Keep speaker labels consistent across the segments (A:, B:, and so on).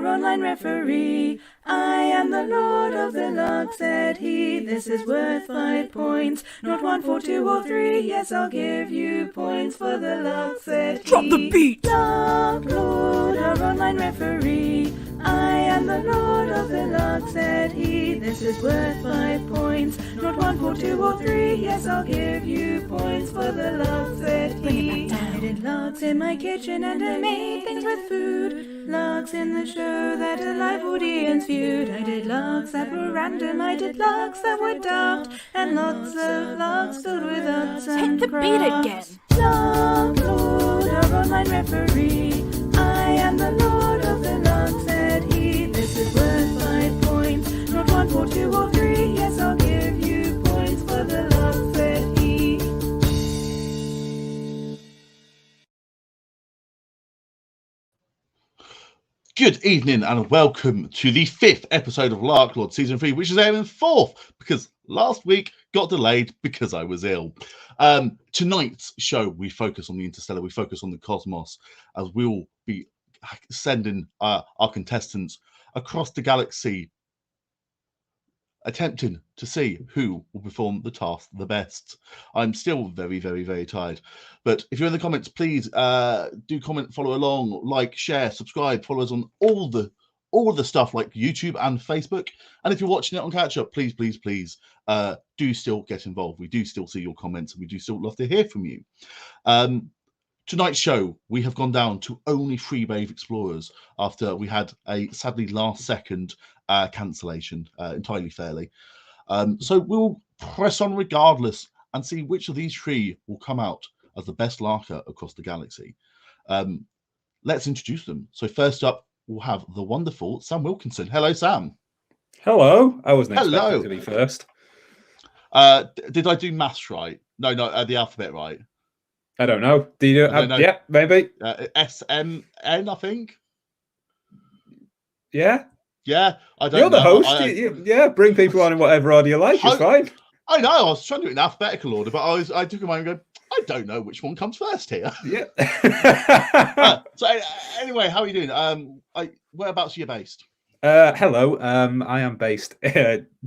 A: our online referee. I am the Lord of the Lark, said he. This is worth 5 points, not 1, 4, 2 or 3. Yes, I'll give you points for the Lark, said he.
B: Drop the beat!
A: Larklord, our online referee. I am the Lord of the Lark, said he. This is worth 5 points, not 1, 4, 2 or 3. Yes, I'll give you points for the Lark, said he. I did larks in my kitchen and I made things with food. Larks in the show that a live audience viewed. I did larks that were random, I did larks that were daft, and lots of larks filled with arts and
B: Hit the beat again.
A: Larklord, our online referee. I am the Lord of the Lark, said he. This is worth 5 points, not 1, 4, 2 or 3. Yes, I'll give you points for the Lark, said he.
C: Good evening and welcome to the 5th episode of Larklord Season 3, which is airing 4th because last week got delayed because I was ill. Tonight's show, we focus on the interstellar, we focus on the cosmos, as we will be sending our contestants across the galaxy, attempting to see who will perform the task the best. I'm still very, very, very tired. But if you're in the comments, please do comment, follow along, like, share, subscribe, follow us on all the stuff like YouTube and Facebook. And if you're watching it on catch up, please, please, please do still get involved. We do still see your comments and we do still love to hear from you. Tonight's show, we have gone down to only 3 Brave Explorers after we had a sadly last second cancellation, entirely fairly. So we'll press on regardless and see which of these 3 will come out as the best larker across the galaxy. Let's introduce them. So first up, we'll have the wonderful Sam Wilkinson. Hello, Sam.
D: Hello. I wasn't expecting to be first.
C: Did I do maths right? No, the alphabet right.
D: I don't know. Do you? Yeah, maybe.
C: SMN, I think.
D: Yeah.
C: Yeah, I don't know.
D: You're the host. Yeah, bring people on in whatever order you like. It's fine.
C: I know. I was trying to do it in alphabetical order, but I took a moment and go, I don't know which one comes first here.
D: Yeah.
C: So anyway, how are you doing? Whereabouts are you based?
D: Hello. I am based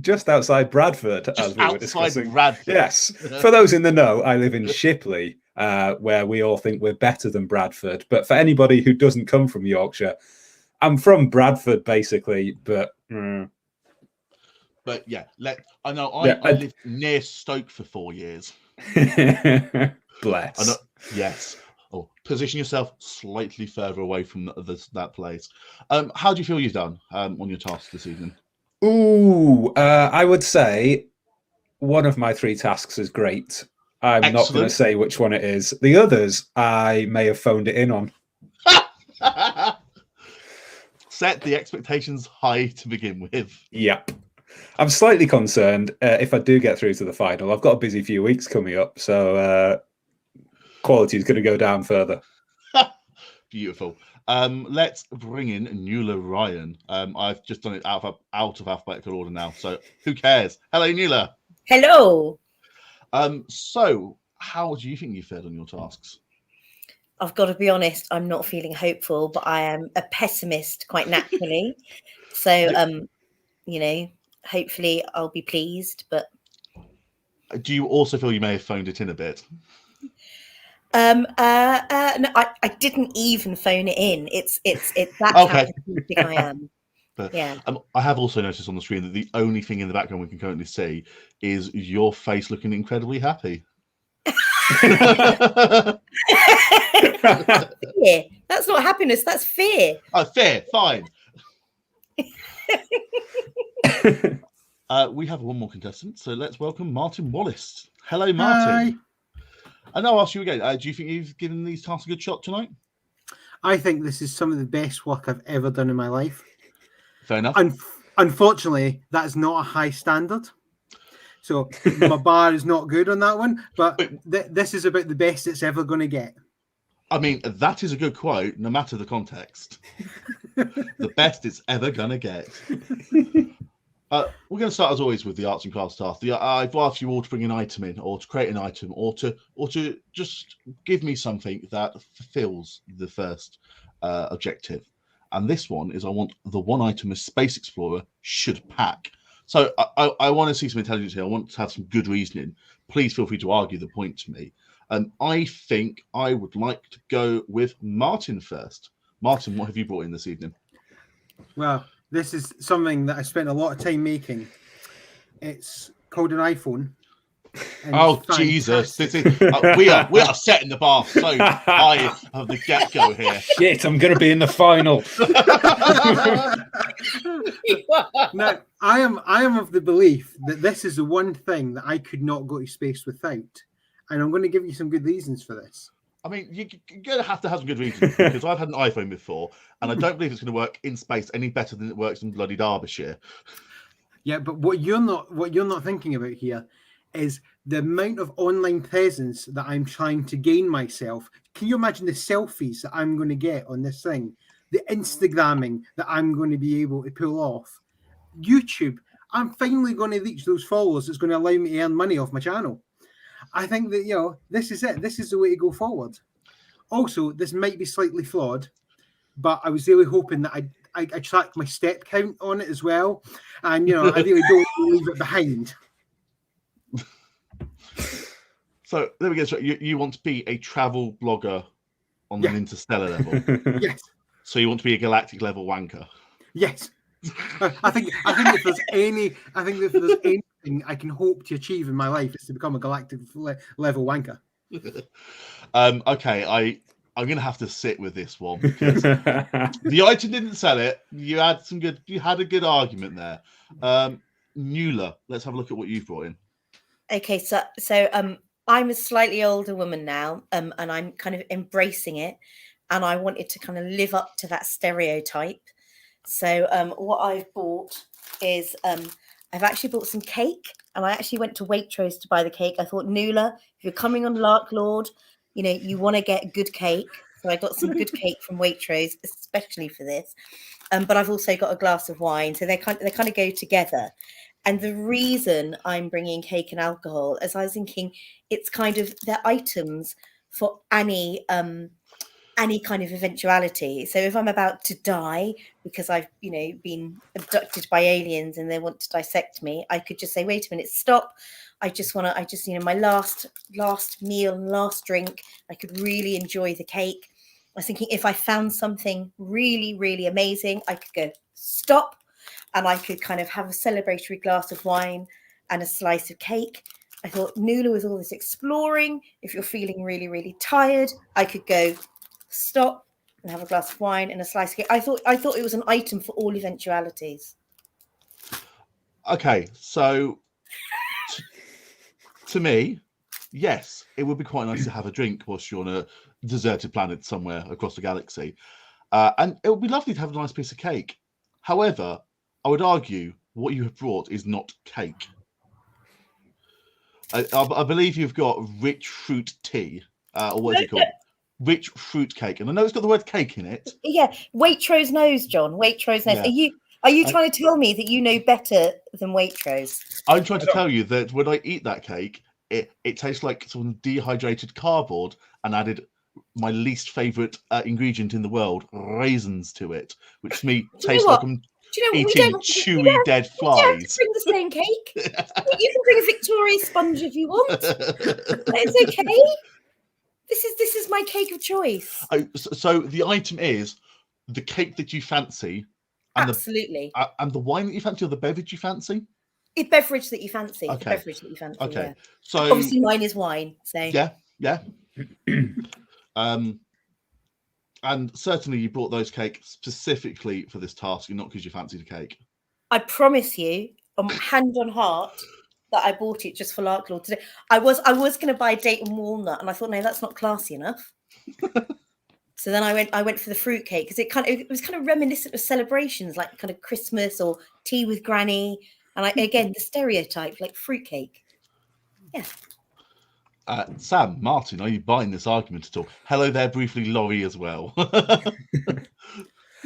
D: just outside Bradford, as we were discussing.
C: Bradford.
D: Yes. For those in the know, I live in Shipley, where we all think we're better than Bradford. But for anybody who doesn't come from Yorkshire, I'm from Bradford, basically. But
C: yeah, I know. I lived near Stoke for 4 years.
D: Bless.
C: I know, yes. Oh, position yourself slightly further away from that place. How do you feel you've done on your tasks this evening?
D: Ooh, I would say one of my 3 tasks is great. I'm
C: Excellent.
D: Not going to say which one it is. The others, I may have phoned it in on.
C: Set the expectations high to begin with.
D: Yep. I'm slightly concerned if I do get through to the final. I've got a busy few weeks coming up, so quality is going to go down further.
C: Beautiful. Let's bring in Nuala Ryan. I've just done it out of alphabetical order now, so who cares? Hello, Nuala.
E: Hello.
C: So how do you think you fared on your tasks?
E: I've got to be honest, I'm not feeling hopeful, but I am a pessimist quite naturally. So, hopefully I'll be pleased. But
C: do you also feel you may have phoned it in a bit?
E: No, I didn't even phone it in. It's that's
C: okay.
E: How I think I am.
C: But,
E: yeah.
C: I have also noticed on the screen that the only thing in the background we can currently see is your face looking incredibly happy.
E: Fear. That's not happiness. That's fear.
C: Oh, fear. Fine. We have one more contestant, so let's welcome Martin Wallace. Hello, Martin.
F: Hi.
C: And I'll ask you again. Do you think you've given these tasks a good shot tonight?
F: I think this is some of the best work I've ever done in my life.
C: Fair enough.
F: Unfortunately, that is not a high standard. So my bar is not good on that one, but this is about the best it's ever going to get.
C: I mean, that is a good quote, no matter the context. The best it's ever going to get. We're going to start, as always, with the arts and crafts task. I've asked you all to bring an item in, or to create an item, or to just give me something that fulfills the first objective. And this one is I want the one item a Space Explorer should pack. So I want to see some intelligence here. I want to have some good reasoning. Please feel free to argue the point to me. I think I would like to go with Martin first. Martin, what have you brought in this evening?
F: Well, this is something that I spent a lot of time making. It's called an iPhone.
C: Oh Jesus! This is we are setting the bar so high of the get-go here.
D: Shit, I'm going to be in the final.
F: Now, I am of the belief that this is the one thing that I could not go to space without, and I'm going to give you some good reasons for this.
C: I mean, you're going to have some good reasons, because I've had an iPhone before, and I don't believe it's going to work in space any better than it works in bloody Derbyshire.
F: Yeah, but what you're not thinking about here is the amount of online presence that I'm trying to gain myself. Can you imagine the selfies that I'm going to get on this thing? The Instagramming that I'm going to be able to pull off. YouTube, I'm finally going to reach those followers that's going to allow me to earn money off my channel. I think that, this is it. This is the way to go forward. Also, this might be slightly flawed, but I was really hoping that I tracked my step count on it as well. And, I really don't want to leave it behind.
C: So there we go. So you want to be a travel blogger on an interstellar level?
F: Yes.
C: So you want to be a galactic level wanker?
F: Yes. I think if there's anything I can hope to achieve in my life, is to become a galactic level wanker.
C: Okay, I'm going to have to sit with this one, because the item didn't sell it. You had a good argument there. Nuala, let's have a look at what you've brought in.
E: Okay, so I'm a slightly older woman now, and I'm kind of embracing it, and I wanted to kind of live up to that stereotype. So what I've bought is I've actually bought some cake, and I actually went to Waitrose to buy the cake. I thought, Nuala, if you're coming on Larklord, you want to get good cake. So I got some good cake from Waitrose, especially for this. But I've also got a glass of wine, so they kind of go together. And the reason I'm bringing cake and alcohol, as I was thinking, it's kind of they're items for any kind of eventuality. So if I'm about to die because I've been abducted by aliens and they want to dissect me, I could just say, wait a minute, stop. I just my last meal, last drink, I could really enjoy the cake. I was thinking, if I found something really, really amazing, I could go stop. And I could kind of have a celebratory glass of wine and a slice of cake. I thought, Nuala, with all this exploring, if you're feeling really, really tired, I could go stop and have a glass of wine and a slice of cake. I thought it was an item for all eventualities.
C: Okay, so to me, yes, it would be quite nice to have a drink whilst you're on a deserted planet somewhere across the galaxy. And it would be lovely to have a nice piece of cake. However, I would argue what you have brought is not cake. I believe you've got rich fruit tea, or what is it called? Rich fruit cake. And I know it's got the word cake in it.
E: Yeah, Waitrose knows, John. Waitrose knows.
C: Yeah.
E: Are you trying to tell me that you know better than Waitrose?
C: I'm trying to tell you that when I eat that cake, it tastes like some dehydrated cardboard, and added my least favourite ingredient in the world, raisins, to it, which to me tastes like I'm eating chewy dead flies. You don't have to bring the same
E: cake. You can bring a Victoria sponge if you want. It's okay. This is my cake of choice.
C: So the item is the cake that you fancy, and
E: absolutely,
C: and the wine that you fancy, or the beverage you fancy.
E: A beverage that you fancy.
C: Okay.
E: The beverage that you fancy.
C: Okay.
E: Yeah.
C: So
E: obviously mine is wine. So
C: yeah. And certainly you bought those cakes specifically for this task, and not because you fancied a cake.
E: I promise you, hand on heart, that I bought it just for Larklord today. I was going to buy date and walnut, and I thought, no, that's not classy enough. So then I went for the fruit cake, because it was kind of reminiscent of celebrations, like kind of Christmas or tea with granny, and again the stereotype, like fruit cake. Yeah.
C: Sam, Martin, are you buying this argument at all? Hello there, briefly, Laurie as well.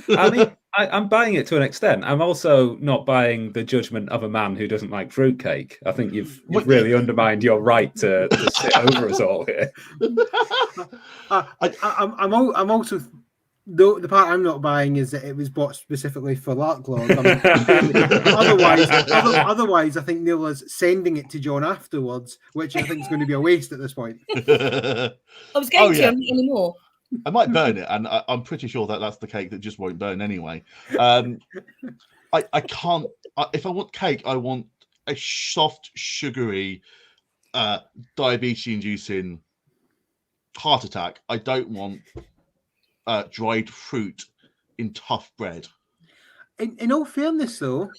D: I mean, I'm buying it to an extent. I'm also not buying the judgment of a man who doesn't like fruitcake. I think you've really undermined your right to sit over us all here.
F: I'm also The part I'm not buying is that it was bought specifically for Larklord. Otherwise, I think Neil's sending it to John afterwards, which I think is going to be a waste at this point.
E: I was going to, I'm not anymore.
C: I might burn it, and I'm pretty sure that that's the cake that just won't burn anyway. I can't. If I want cake, I want a soft, sugary, diabetes-inducing heart attack. I don't want dried fruit in tough bread.
F: In all fairness, though,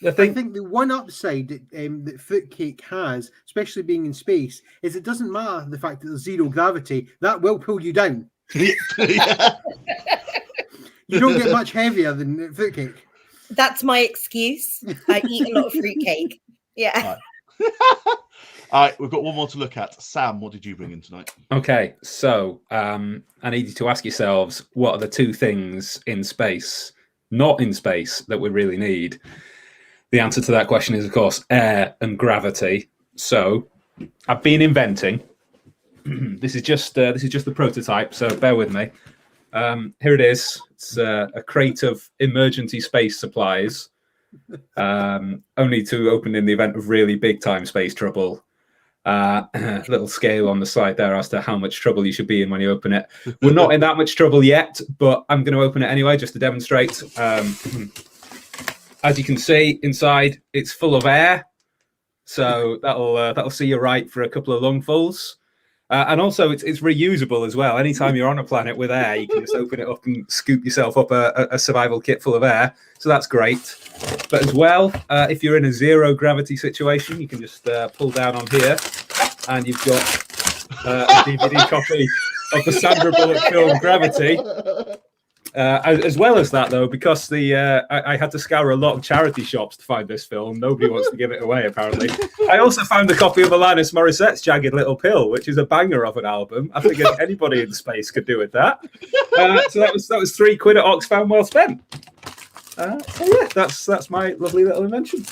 F: I think the one upside that fruitcake has, especially being in space, is it doesn't matter the fact that there's zero gravity. That will pull you down.
C: Yeah.
F: You don't get much heavier than fruitcake.
E: That's my excuse. I eat a lot of fruitcake. Yeah.
C: All right, we've got one more to look at. Sam, what did you bring in tonight?
D: Okay, so I need you to ask yourselves, what are the two things in space, not in space, that we really need? The answer to that question is, of course, air and gravity. So I've been inventing. This is just the prototype, so bear with me. Here it is. It's a crate of emergency space supplies, only to open in the event of really big time space trouble. Little scale on the side there as to how much trouble you should be in when you open it. We're not in that much trouble yet, but I'm going to open it anyway just to demonstrate. As you can see inside, it's full of air, so that'll see you right for a couple of lungfuls. And also, it's reusable as well. Anytime you're on a planet with air, you can just open it up and scoop yourself up a survival kit full of air. So that's great. But as well, if you're in a zero gravity situation, you can just pull down on here, and you've got a DVD copy of the Sandra Bullock film Gravity. As well as that, though, because I had to scour a lot of charity shops to find this film. Nobody wants to give it away, apparently. I also found a copy of Alanis Morissette's Jagged Little Pill, which is a banger of an album. I figured anybody in space could do with that. So that was £3 at Oxfam, well spent. So yeah, that's my lovely little invention.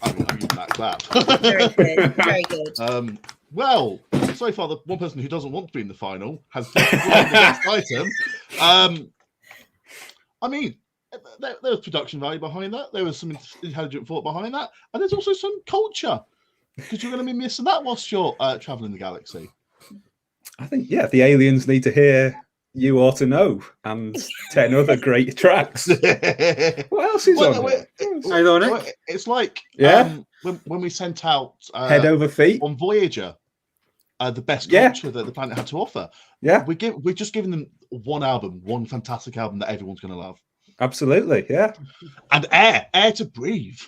C: I'm that clap.
E: Very good. Very good.
C: Well, so far, the one person who doesn't want to be in the final has definitely won the best item. I mean, there was production value behind that. There was some intelligent thought behind that. And there's also some culture, because you're going to be missing that whilst you're traveling the galaxy.
D: I think, yeah, the aliens need to hear You Ought to Know and 10 other great tracks. What else is on here?
F: Ironic.
C: It's like when we sent out
D: Head Over Feet
C: on Voyager, the best culture that the planet had to offer.
D: Yeah,
C: we're just giving them one fantastic album that everyone's going to love.
D: Absolutely, yeah.
C: And air to breathe.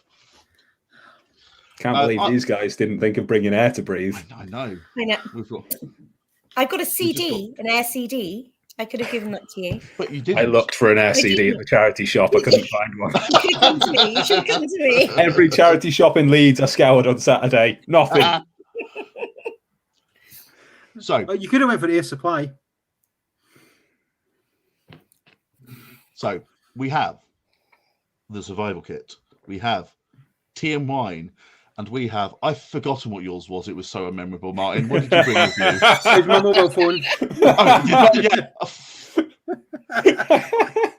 D: Can't believe these guys didn't think of bringing air to breathe.
C: I know.
E: I've got a CD, an air CD. I could have given that to you.
C: But you didn't.
D: I looked for an air CD at the charity shop. I couldn't find one.
E: You should have come to me. You should have come to me.
D: Every charity shop in Leeds I scoured on Saturday. Nothing.
C: So
F: you could have went for Air Supply.
C: So we have the survival kit. We have tea and wine. And we have, I've forgotten what yours was. It was so memorable, Martin. What did you bring with you?
F: It's my mobile phone.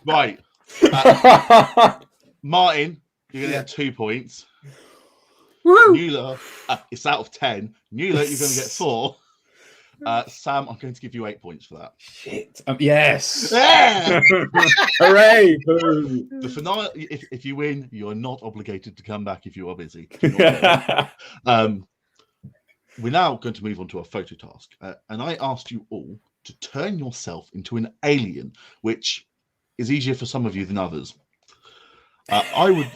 C: Right. Martin, you're going to get 2 points.
F: Woo!
C: Nuala, it's out of 10. Nuala, you're going to get 4. Sam, I'm going to give you 8 points for that.
D: Shit. Yes.
C: Yeah!
D: Hooray.
C: The finale, if you win, you're not obligated to come back if you are busy. We're now going to move on to our photo task. And I asked you all to turn yourself into an alien, which is easier for some of you than others. I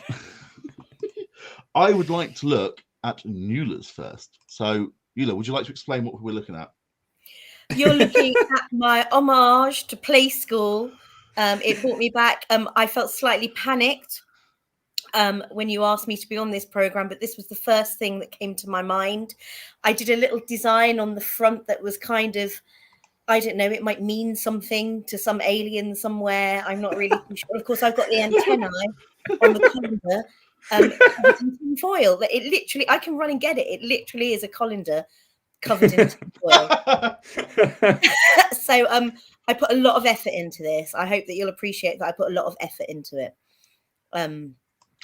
C: would like to look at Nuala's first. So, Nuala, would you like to explain what we're looking at?
E: You're looking at my homage to Play School. It brought me back. I felt slightly panicked when you asked me to be on this program, but this was the first thing that came to my mind. I did a little design on the front that was kind of, I don't know, it might mean something to some alien somewhere. I'm not really too sure. Of course, I've got the antennae on the colander. In foil. It literally, I can run and get it. It literally is a colander covered in foil. So I put a lot of effort into this. I hope that you'll appreciate that I put a lot of effort into it.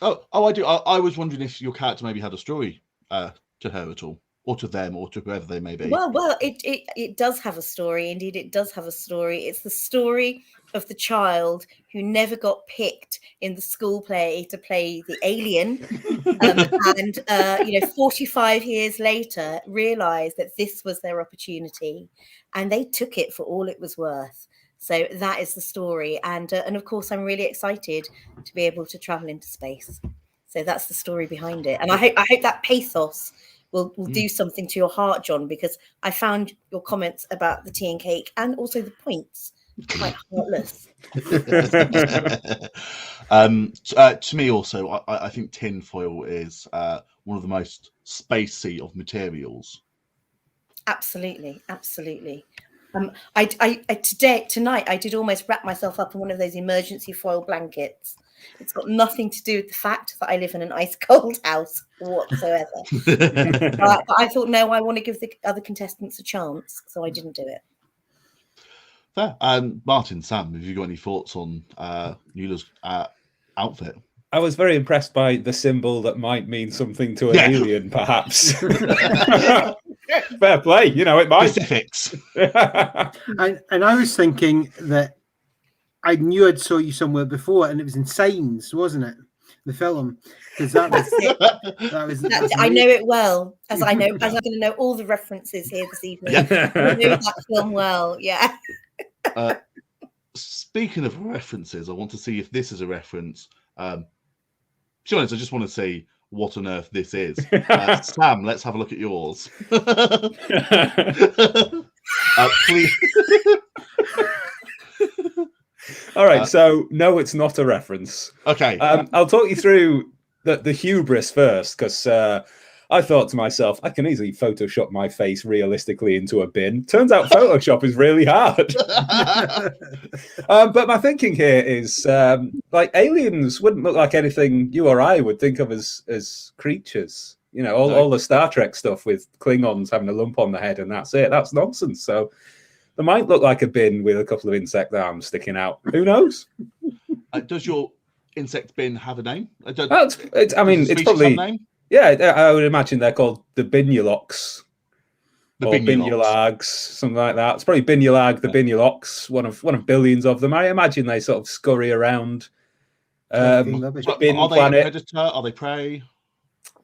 C: Oh, I do. I was wondering if your character maybe had a story to her at all, or to them, or to whoever they may be.
E: Well, it does have a story. Indeed, it does have a story. It's the story of the child who never got picked in the school play to play the alien, and 45 years later, realised that this was their opportunity, and they took it for all it was worth. So that is the story, and of course, I'm really excited to be able to travel into space. So that's the story behind it, and I hope that pathos will do something to your heart, John, because I found your comments about the tea and cake and also the points quite heartless.
C: To me, also, I think tinfoil is one of the most spacey of materials.
E: Absolutely. Tonight I did almost wrap myself up in one of those emergency foil blankets. It's got nothing to do with the fact that I live in an ice cold house whatsoever. But I thought, no, I want to give the other contestants a chance, so I didn't do it.
C: Fair. Martin, Sam, have you got any thoughts on Eula's outfit?
D: I was very impressed by the symbol that might mean something to an alien, perhaps. Fair play, it might.
C: Specifics.
F: And I was thinking that I knew I'd saw you somewhere before, and it was in Signs, wasn't it? The film, because that was.
E: I know it well, as I'm going to know all the references here this evening. Yeah. I know that film well. Yeah.
C: Speaking of references, I want to see if this is a reference. To be honest, I just want to see what on earth this is. Sam, let's have a look at yours. Please.
D: All right, so no, it's not a reference.
C: Okay.
D: I'll talk you through the hubris first, because I thought to myself, I can easily Photoshop my face realistically into a bin. Turns out Photoshop is really hard. But my thinking here is, aliens wouldn't look like anything you or I would think of as creatures. All the Star Trek stuff with Klingons having a lump on the head and that's it. That's nonsense. So they might look like a bin with a couple of insect arms sticking out. Who knows?
C: Does your insect bin have a name?
D: It's probably... Name? Yeah, I would imagine they're called the Binulox. Or Binulags, something like that. It's probably Binulag, the Binulox, one of billions of them. I imagine they sort of scurry around.
C: Are they a predator? Are they prey?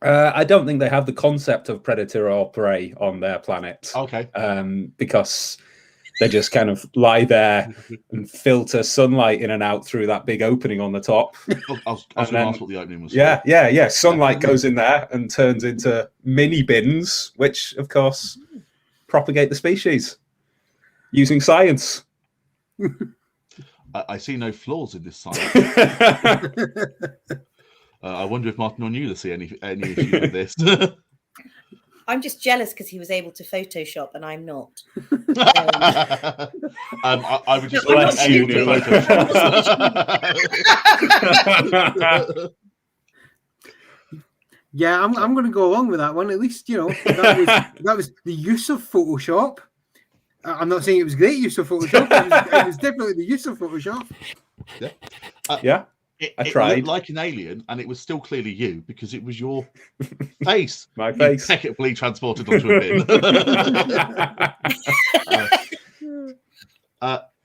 D: I don't think they have the concept of predator or prey on their planet.
C: Okay.
D: Because they just kind of lie there and filter sunlight in and out through that big opening on the top.
C: I was going to ask what the opening was.
D: Yeah. Sunlight goes in there and turns into mini bins, which, of course, propagate the species using science.
C: I see no flaws in this science. I wonder if Martin or Eula see any issue with this.
E: I'm just jealous because he was able to Photoshop and I'm not.
C: I would just like able to Photoshop.
F: Yeah, I'm going to go along with that one. At least, that was the use of Photoshop. I'm not saying it was great use of Photoshop. It was definitely the use of Photoshop.
D: Yeah. I tried.
C: Looked like an alien, and it was still clearly you because it was your face.
D: My face.
C: Impeccably transported onto a bin.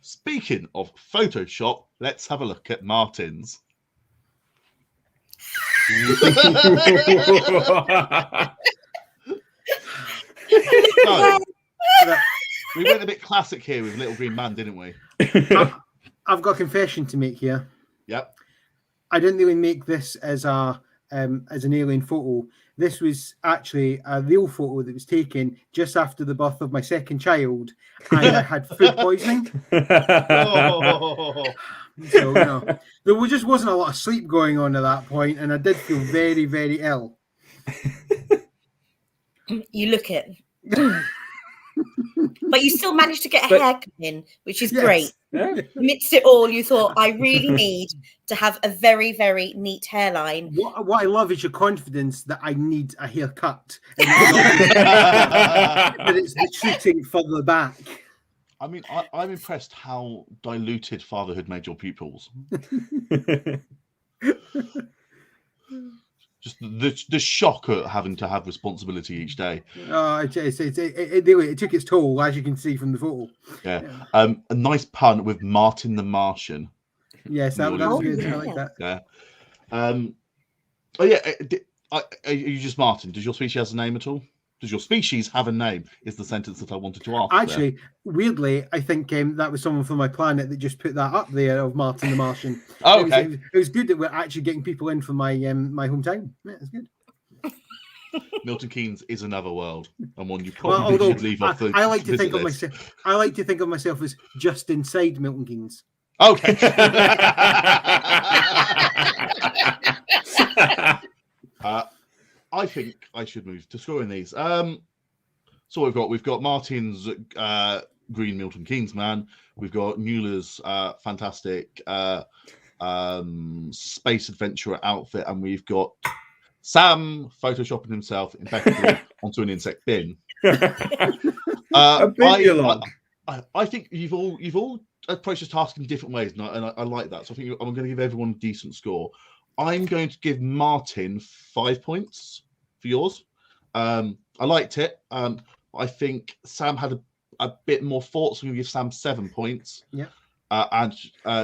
C: Speaking of Photoshop, let's have a look at Martin's. So, we went a bit classic here with Little Green Man, didn't we?
F: I've got a confession to make here.
C: Yep.
F: I didn't really make this as an alien photo. This was actually a real photo that was taken just after the birth of my second child, and I had food poisoning. So, there just wasn't a lot of sleep going on at that point, and I did feel very, very ill.
E: You look it. But you still managed to get a haircut in, which is great.
D: Yeah.
E: Amidst it all, you thought, I really need to have a very, very neat hairline.
F: What I love is your confidence that I need a haircut. That it's retreating further back.
C: I mean, I'm impressed how diluted fatherhood made your pupils. Just the shock at having to have responsibility each day.
F: It took its toll, as you can see from the photo.
C: Yeah. A nice pun with Martin the Martian.
F: Yes, that was good.
E: yeah.
F: I like that.
C: Yeah. Oh yeah. Are you just Martin? Does your species have a name at all? Does your species have a name? Is the sentence that I wanted to ask.
F: Actually, weirdly, I think that was someone from my planet that just put that up there of Martin the Martian.
C: Oh, okay.
F: It was good that we're actually getting people in from my my hometown. Yeah, it's good.
C: Milton Keynes is another world, and one you probably should leave off the.
F: I like to think
C: list.
F: of myself. I like to think of myself as just inside Milton Keynes.
C: Okay. I think I should move to scoring these. So we've got Martin's green Milton Keynes man. We've got Mueller's fantastic space adventurer outfit, and we've got Sam photoshopping himself impeccably onto an insect bin. I think you've all approached this task in different ways, and I like that. So I think I'm going to give everyone a decent score. I'm going to give Martin 5 points for yours. I liked it. I think Sam had a bit more thought, so I'm going to give Sam 7 points.
F: Yeah.
C: And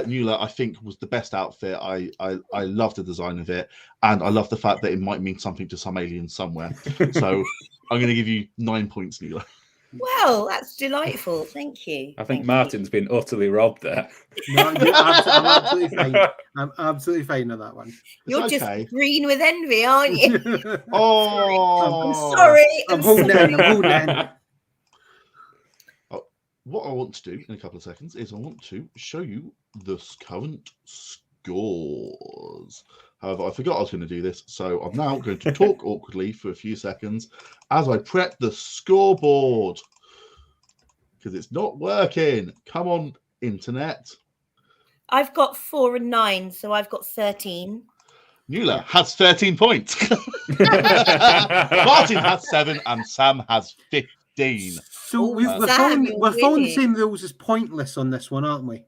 C: Mueller, I think, was the best outfit. I love the design of it, and I love the fact that it might mean something to some alien somewhere. So I'm going to give you 9 points, Mueller.
E: Well, that's delightful. Thank you.
D: I think Martin's been utterly robbed there.
F: No, I'm absolutely fine. I'm absolutely fine on that one.
E: You're
C: okay.
E: just green with envy, aren't you?
C: Oh,
E: I'm sorry.
F: I'm holding it in. I'm holding it in.
C: What I want to do in a couple of seconds is I want to show you the current scores. However, I forgot I was going to do this, so I'm now going to talk awkwardly for a few seconds as I prep the scoreboard, because it's not working. Come on, internet.
E: I've got 4 and 9, so I've got 13.
C: Mueller has 13 points. Martin has 7 and Sam has 15.
F: So we're following the same rules as pointless on this one, aren't we?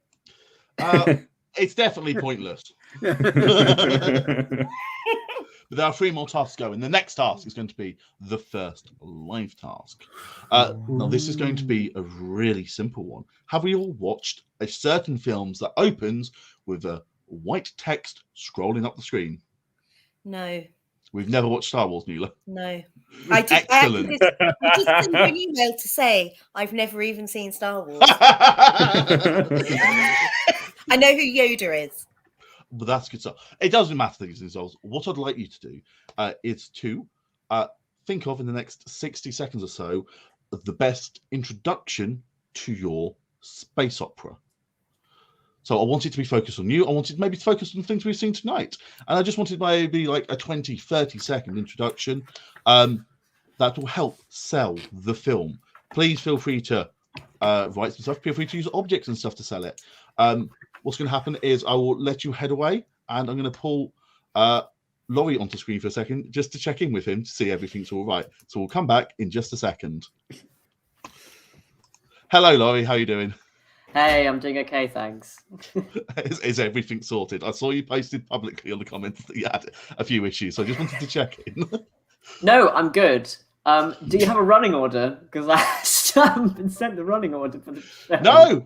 C: It's definitely pointless. But there are 3 more tasks going. The next task is going to be the first live task. Now, this is going to be a really simple one. Have we all watched a certain film that opens with a white text scrolling up the screen?
E: No.
C: We've never watched Star Wars, Mueller.
E: No.
C: Excellent.
E: I just sent you an email to say I've never even seen Star Wars. I know who Yoda is.
C: But that's good stuff. It doesn't matter things and results. What I'd like you to do is to think of in the next 60 seconds or so the best introduction to your space opera. So I want it to be focused on you. I wanted maybe to focus on things we've seen tonight. And I just wanted maybe like a 20, 30-second introduction that will help sell the film. Please feel free to write some stuff. Feel free to use objects and stuff to sell it. What's going to happen is I will let you head away, and I'm going to pull Laurie onto screen for a second just to check in with him to see everything's all right. So we'll come back in just a second. Hello, Laurie. How are you doing?
B: Hey, I'm doing okay, thanks.
C: Is everything sorted? I saw you posted publicly on the comments that you had a few issues, so I just wanted to check in.
B: No, I'm good. Do you have a running order? Because I haven't been sent the running order for the show.
C: No.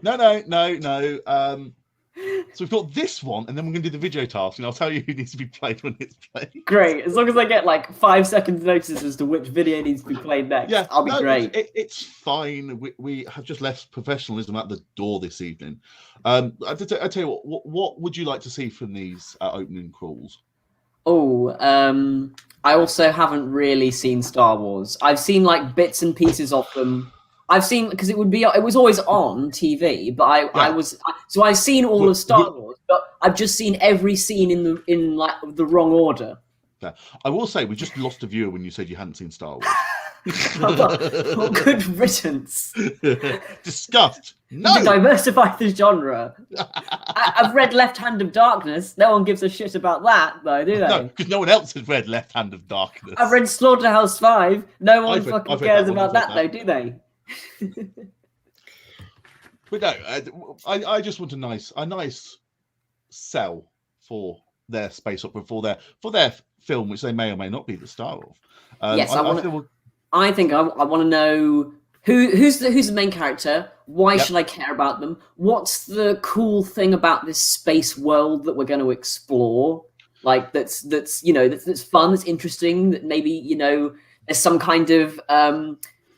C: So we've got this one, and then we're going to do the video task, and I'll tell you who needs to be played when it's played.
B: Great. As long as I get like 5 seconds notice as to which video needs to be played next,
C: Yeah,
B: I'll be great.
C: It's fine. We have just left professionalism at the door this evening. I tell you what would you like to see from these opening crawls?
B: Oh, I also haven't really seen Star Wars. I've seen like bits and pieces of them. I've seen because it was always on TV, but I've seen all of Star Wars, but I've just seen every scene in like the wrong order.
C: Yeah. I will say we just lost a viewer when you said you hadn't seen Star Wars.
B: Well, good riddance.
C: Disgust. No.
B: Diversify the genre. I've read Left Hand of Darkness. No one gives a shit about that, though, do they?
C: No, because no one else has read Left Hand of Darkness.
B: I've read Slaughterhouse 5. No one
C: I've read
B: cares
C: that one,
B: about that, though, do they?
C: But no, I just want a nice sell for their space opera, for their film, which they may or may not be the star of.
B: Yes, I want to know who's the main character. Why should I care about them? What's the cool thing about this space world that we're going to explore? Like that's fun, that's interesting. That maybe there's some kind of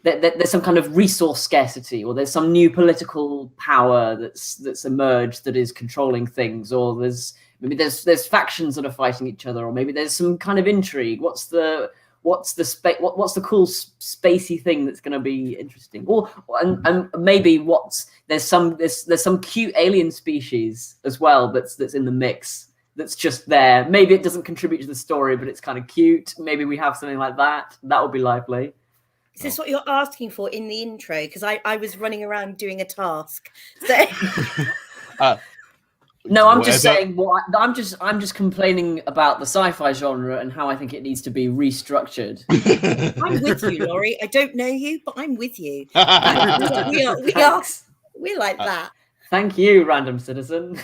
B: there's some kind of resource scarcity, or there's some new political power that's emerged that is controlling things, or there's factions that are fighting each other, or maybe there's some kind of intrigue. What's the cool spacey thing that's going to be interesting? Or and maybe there's some cute alien species as well that's in the mix. That's just there. Maybe it doesn't contribute to the story, but it's kind of cute. Maybe we have something like that. That would be lively.
E: Is this what you're asking for in the intro? Because I was running around doing a task. So
B: no, I'm just saying. I'm just complaining about the sci-fi genre and how I think it needs to be restructured.
E: I'm with you, Laurie. I don't know you, but I'm with you. We're like that.
B: Thank you, random citizen.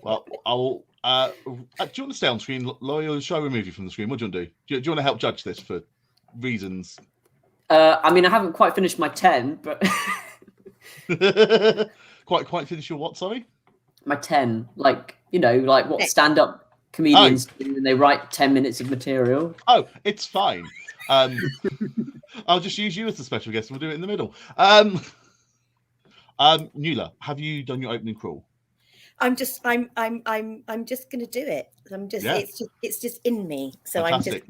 C: Well, I'll. Do you want to stay on screen, Laurie, or shall I remove you from the screen? What do you want to do? Do you want to help judge this for reasons?
B: I mean, I haven't quite finished my 10, but
C: quite finish your what? Sorry,
B: my 10. Like what stand-up comedians do when they write 10 minutes of material.
C: Oh, it's fine. I'll just use you as the special guest. We'll do it in the middle. Nuala, have you done your opening crawl?
E: I'm just going to do it. It's just in me. So
C: Fantastic.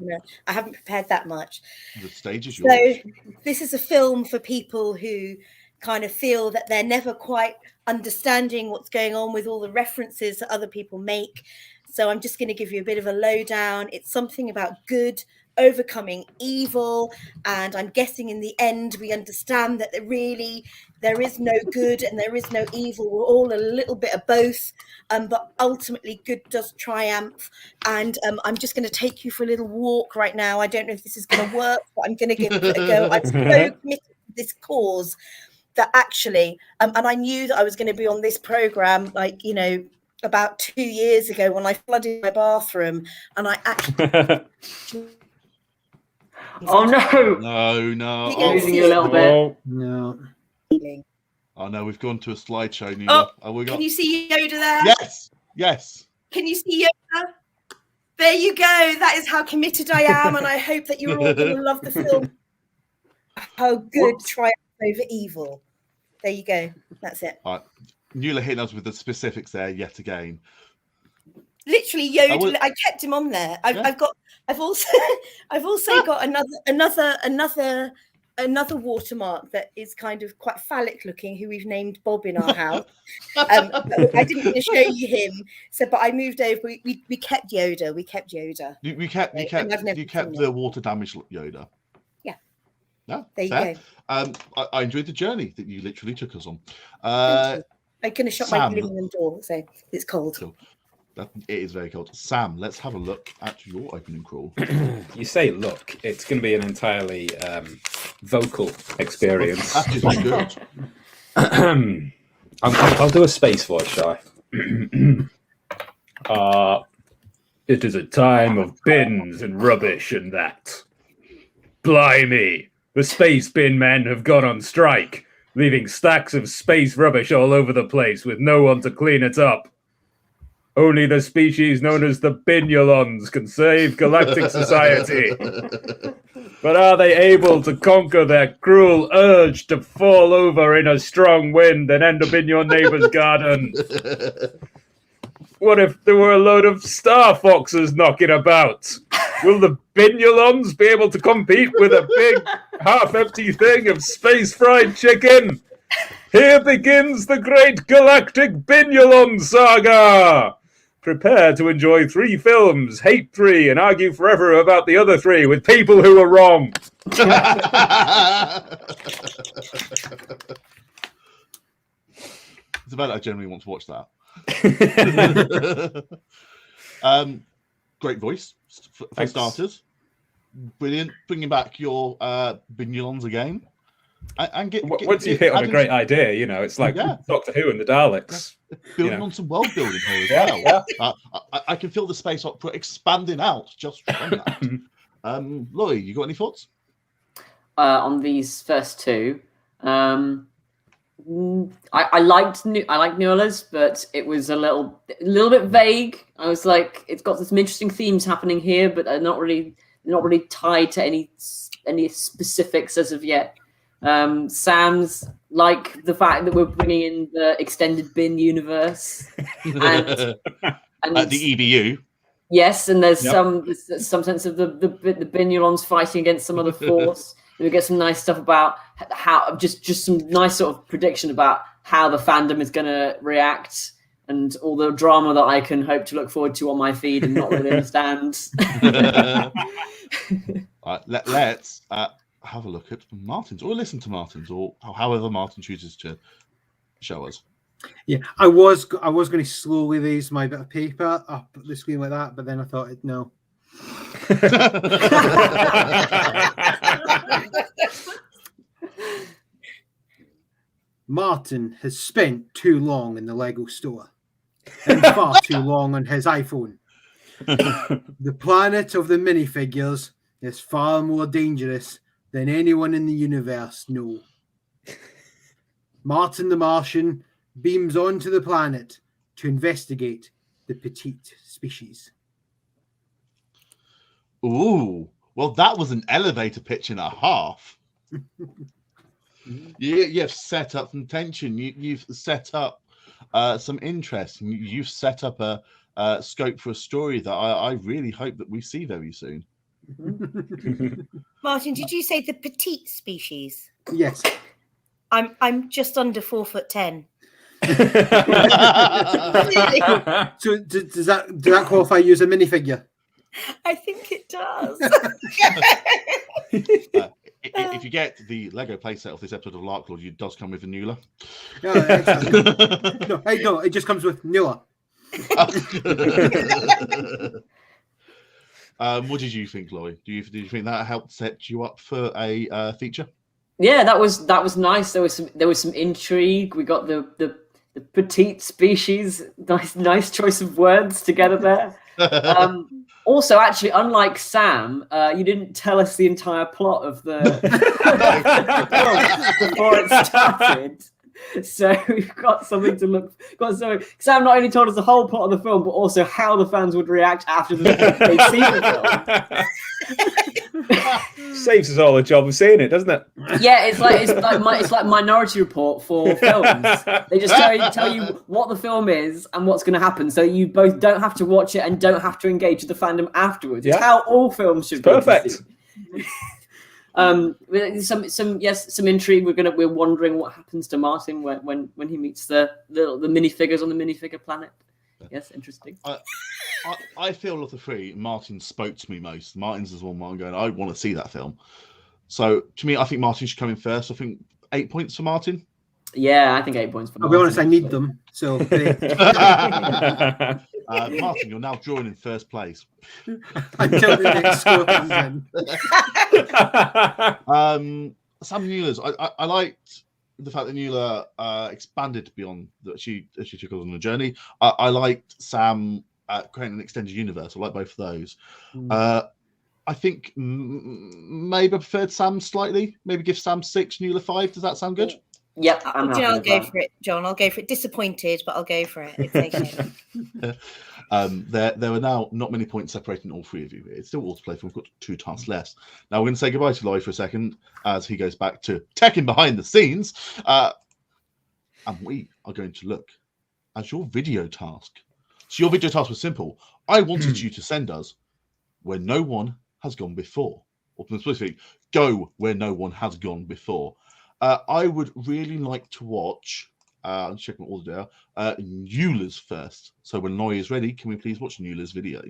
E: I haven't prepared that much.
C: The stage is yours.
E: So this is a film for people who kind of feel that they're never quite understanding what's going on with all the references that other people make. So I'm just going to give you a bit of a lowdown. It's something about good overcoming evil, and I'm guessing in the end we understand that there is no good and there is no evil. We're all a little bit of both, but ultimately good does triumph. And I'm just going to take you for a little walk right now. I don't know if this is going to work, but I'm going to give it a go. I'm so committed to this cause that actually, and I knew that I was going to be on this program, about 2 years ago when I flooded my bathroom, and I actually.
B: Oh no!
C: No!
B: Losing you a little bit.
F: No.
C: Oh no, we've gone to a slideshow. Nuala.
E: Can you see Yoda there?
C: Yes.
E: Can you see Yoda? There you go. That is how committed I am, and I hope that you're all going to love the film. How good triumph over evil. There you go. That's it.
C: All right. Nuala hitting us with the specifics there yet again.
E: Literally Yoda. I kept him on there. I've also got another watermark that is kind of quite phallic looking, who we've named Bob in our house. I didn't want to show you him, but I moved over. We kept Yoda.
C: You kept the water damaged Yoda.
E: Yeah.
C: No,
E: there you go.
C: I enjoyed the journey that you literally took us on.
E: I'm going to shut my living room door, so it's cold.
C: Cool. It is very cold. Sam, let's have a look at your opening crawl.
D: You say look, it's going to be an entirely vocal experience.
C: That is good.
D: I'll do a space voice, shall I? It is a time of bins and rubbish and that. Blimey, the space bin men have gone on strike, leaving stacks of space rubbish all over the place with no one to clean it up. Only the species known as the Binulons can save galactic society. But are they able to conquer their cruel urge to fall over in a strong wind and end up in your neighbor's garden? What if there were a load of star foxes knocking about? Will the Binulons be able to compete with a big, half-empty thing of space fried chicken? Here begins the great galactic Binulon saga! Prepare to enjoy 3 films, hate 3, and argue forever about the other 3 with people who are wrong.
C: It's about I generally want to watch that. Great voice for starters. Brilliant. Bringing back your Binulons again. And
D: once you hit on a great idea, you know, it's like Doctor Who and the Daleks.
C: Building on some world building here as well. I can feel the space opera expanding out just from that. Laurie, you got any thoughts?
B: On these first two, I liked Nuala's, but it was a little bit vague. I was like, it's got some interesting themes happening here, but they're not really tied to any specifics as of yet. Sam's like the fact that we're bringing in the extended bin universe and
C: the EBU.
B: Yes, and there's some sense of the Binulons fighting against some other force. We get some nice stuff about how just some nice sort of prediction about how the fandom is going to react, and all the drama that I can hope to look forward to on my feed and not really understand.
C: Let's have a look at Martin's, or listen to Martin's, or however Martin chooses to show us.
F: Yeah, I was going to slowly raise my bit of paper up the screen like that, but then I thought, no. Martin has spent too long in the Lego store and far too long on his iPhone. The planet of the minifigures is far more dangerous than anyone in the universe knows. Martin the Martian beams onto the planet to investigate the petite species.
C: Ooh, well, that was an elevator pitch and a half. You've set up some tension. You've set up some interest. You've set up a scope for a story that I really hope that we see very soon.
E: Martin, did you say the petite species?
F: Yes.
E: I'm just under 4'10".
F: So does that qualify you as a minifigure?
E: I think it does.
C: If you get the Lego playset of this episode of Larklord, it does come with a Nuala.
F: No, it just comes with Nuala.
C: What did you think, Laurie? Did you think that helped set you up for a feature?
B: Yeah, that was nice. There was some intrigue. We got the petite species. Nice choice of words together there. Also, actually, unlike Sam, you didn't tell us the entire plot of the film before it started. So we've got something to look. Sam not only told us the whole plot of the film, but also how the fans would react after they've seen the film.
D: Saves us all a job of seeing it, doesn't it?
B: Yeah, it's like Minority Report for films. They just tell you what the film is and what's going to happen, so you both don't have to watch it and don't have to engage with the fandom afterwards. It's how all films should be.
D: Perfect.
B: Some intrigue. We're wondering what happens to Martin when he meets the minifigures on the minifigure planet. Yes, interesting.
C: I feel of the three, Martin spoke to me most. Martin's is one where I'm going, I want to see that film. So to me, I think Martin should come in first. I think 8 points for Martin.
B: Yeah, I think 8 points for Martin.
F: I'll be honest, I need them. So
C: Martin, you're now drawing in first place.
F: Until the next score comes in.
C: Sam Nuala's, I liked the fact that Nuala expanded beyond that she took us on a journey. I liked Sam creating an extended universe. I like both of those. I think maybe I preferred Sam slightly. Maybe give Sam 6, Nuala 5. Does that sound good?
B: Yep.
E: I'll go for it, John. I'll go for it. Disappointed, but I'll go for it. It's okay.
C: There are now not many points separating all three of you. It's still all to play for. We've got 2 tasks left. Now we're going to say goodbye to Laurie for a second as he goes back to teching behind the scenes. And we are going to look at your video task. So your video task was simple. I wanted you to send us where no one has gone before. Or specifically, go where no one has gone before. I would really like to watch, I'm checking all the data, Nuala's first. So when Laurie is ready, can we please watch Nuala's video?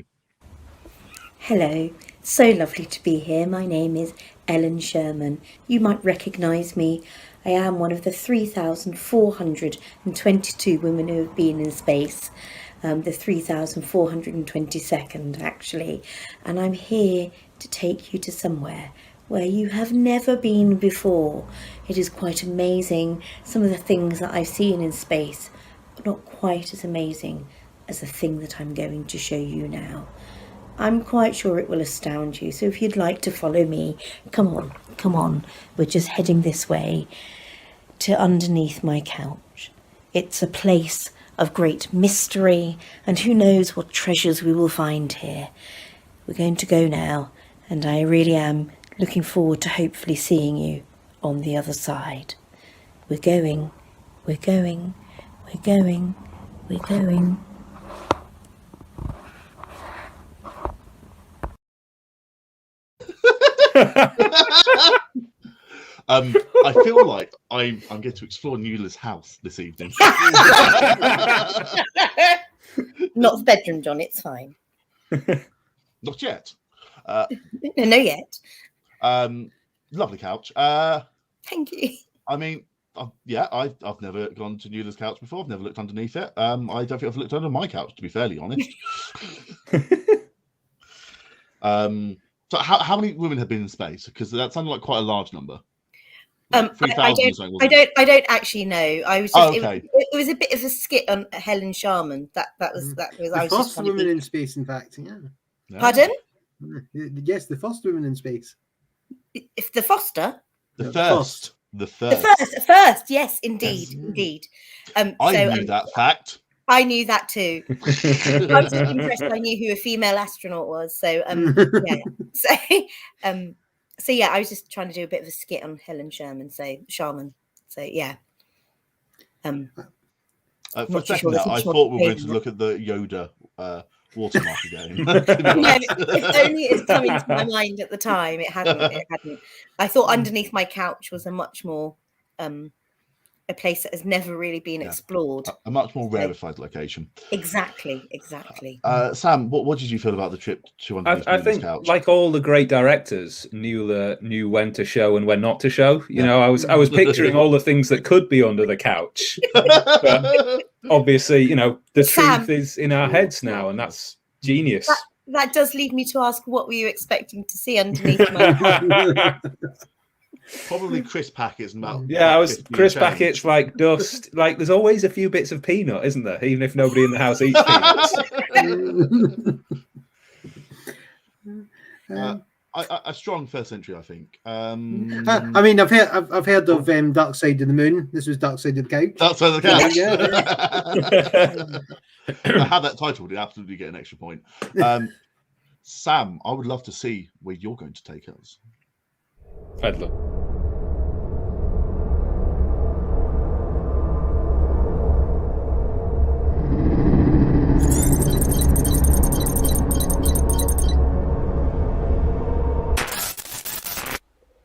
E: Hello, so lovely to be here. My name is Ellen Sherman. You might recognise me. I am one of the 3,422 women who have been in space, the 3,422nd actually, and I'm here to take you to somewhere where you have never been before. It is quite amazing, some of the things that I've seen in space, but not quite as amazing as the thing that I'm going to show you now. I'm quite sure it will astound you, so if you'd like to follow me, come on. We're just heading this way to underneath my couch. It's a place of great mystery, and who knows what treasures we will find here. We're going to go now, and I really am looking forward to hopefully seeing you on the other side. We're going.
C: I feel like I'm going to explore Neula's house this evening.
E: Not the bedroom, John, it's fine.
C: Not yet.
E: No, yet.
C: Lovely couch.
E: Thank you.
C: I mean, I've never gone to Neula's couch before. I've never looked underneath it. I don't think I've looked under my couch, to be fairly honest. So how many women have been in space? Because that sounded like quite a large number. Like 3,000 or something, wasn't it?
E: I don't actually know. I was just
C: okay.
E: it was a bit of a skit on Helen Sharman. That was
F: The
E: I was just
F: first woman in space, in fact. Yeah.
E: Pardon?
F: Yes, the first woman in space.
E: If the Foster?
C: The
F: first.
E: First, yes, indeed,
C: Yes.
E: indeed.
C: I knew that fact.
E: I knew that too. I was just impressed I knew who a female astronaut was. So so yeah, I was just trying to do a bit of a skit on Helen Sharman. So yeah.
C: For a second, I thought we were going to look at the Yoda watermark again.
E: No, if only it's coming to my mind at the time. It hadn't. I thought underneath my couch was a much more a place that has never really been explored.
C: A much more rarefied location.
E: Exactly.
C: Sam, what did you feel about the trip to underneath
D: I
C: Neula's
D: think,
C: couch?
D: like all the great directors, Neula knew when to show and when not to show. You know, I was picturing all the things that could be under the couch. But obviously, you know, the truth is in our heads now, and that's genius.
E: That does lead me to ask, what were you expecting to see underneath my
C: Probably crisp packets and about
D: I was crisp packets, like dust. Like there's always a few bits of peanut, isn't there? Even if nobody in the house eats peanuts.
C: A strong first entry, I think.
F: I mean, I've heard of Dark Side of the Moon. This was Dark Side of the Couch.
C: Dark Side of the Couch.
F: Yeah.
C: I had that titled. You absolutely get an extra point. Sam, I would love to see where you're going to take us.
D: Peddler.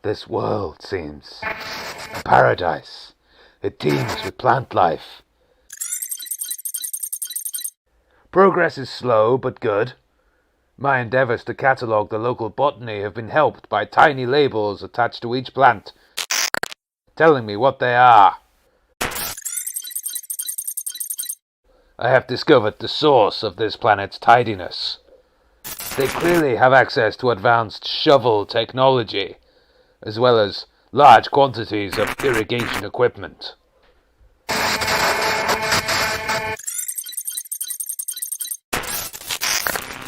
G: This world seems a paradise. It teems with plant life. Progress is slow but good. My endeavours to catalogue the local botany have been helped by tiny labels attached to each plant, telling me what they are. I have discovered the source of this planet's tidiness. They clearly have access to advanced shovel technology, as well as large quantities of irrigation equipment.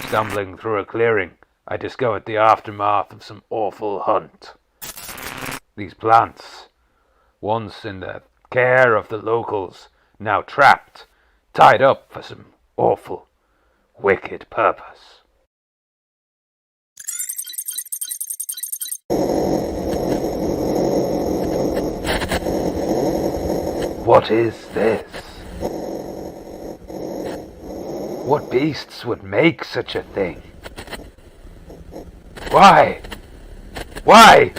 G: Stumbling through a clearing, I discovered the aftermath of some awful hunt. These plants, once in the care of the locals, now trapped, tied up for some awful, wicked purpose. What is this? What beasts would make such a thing? Why? Why?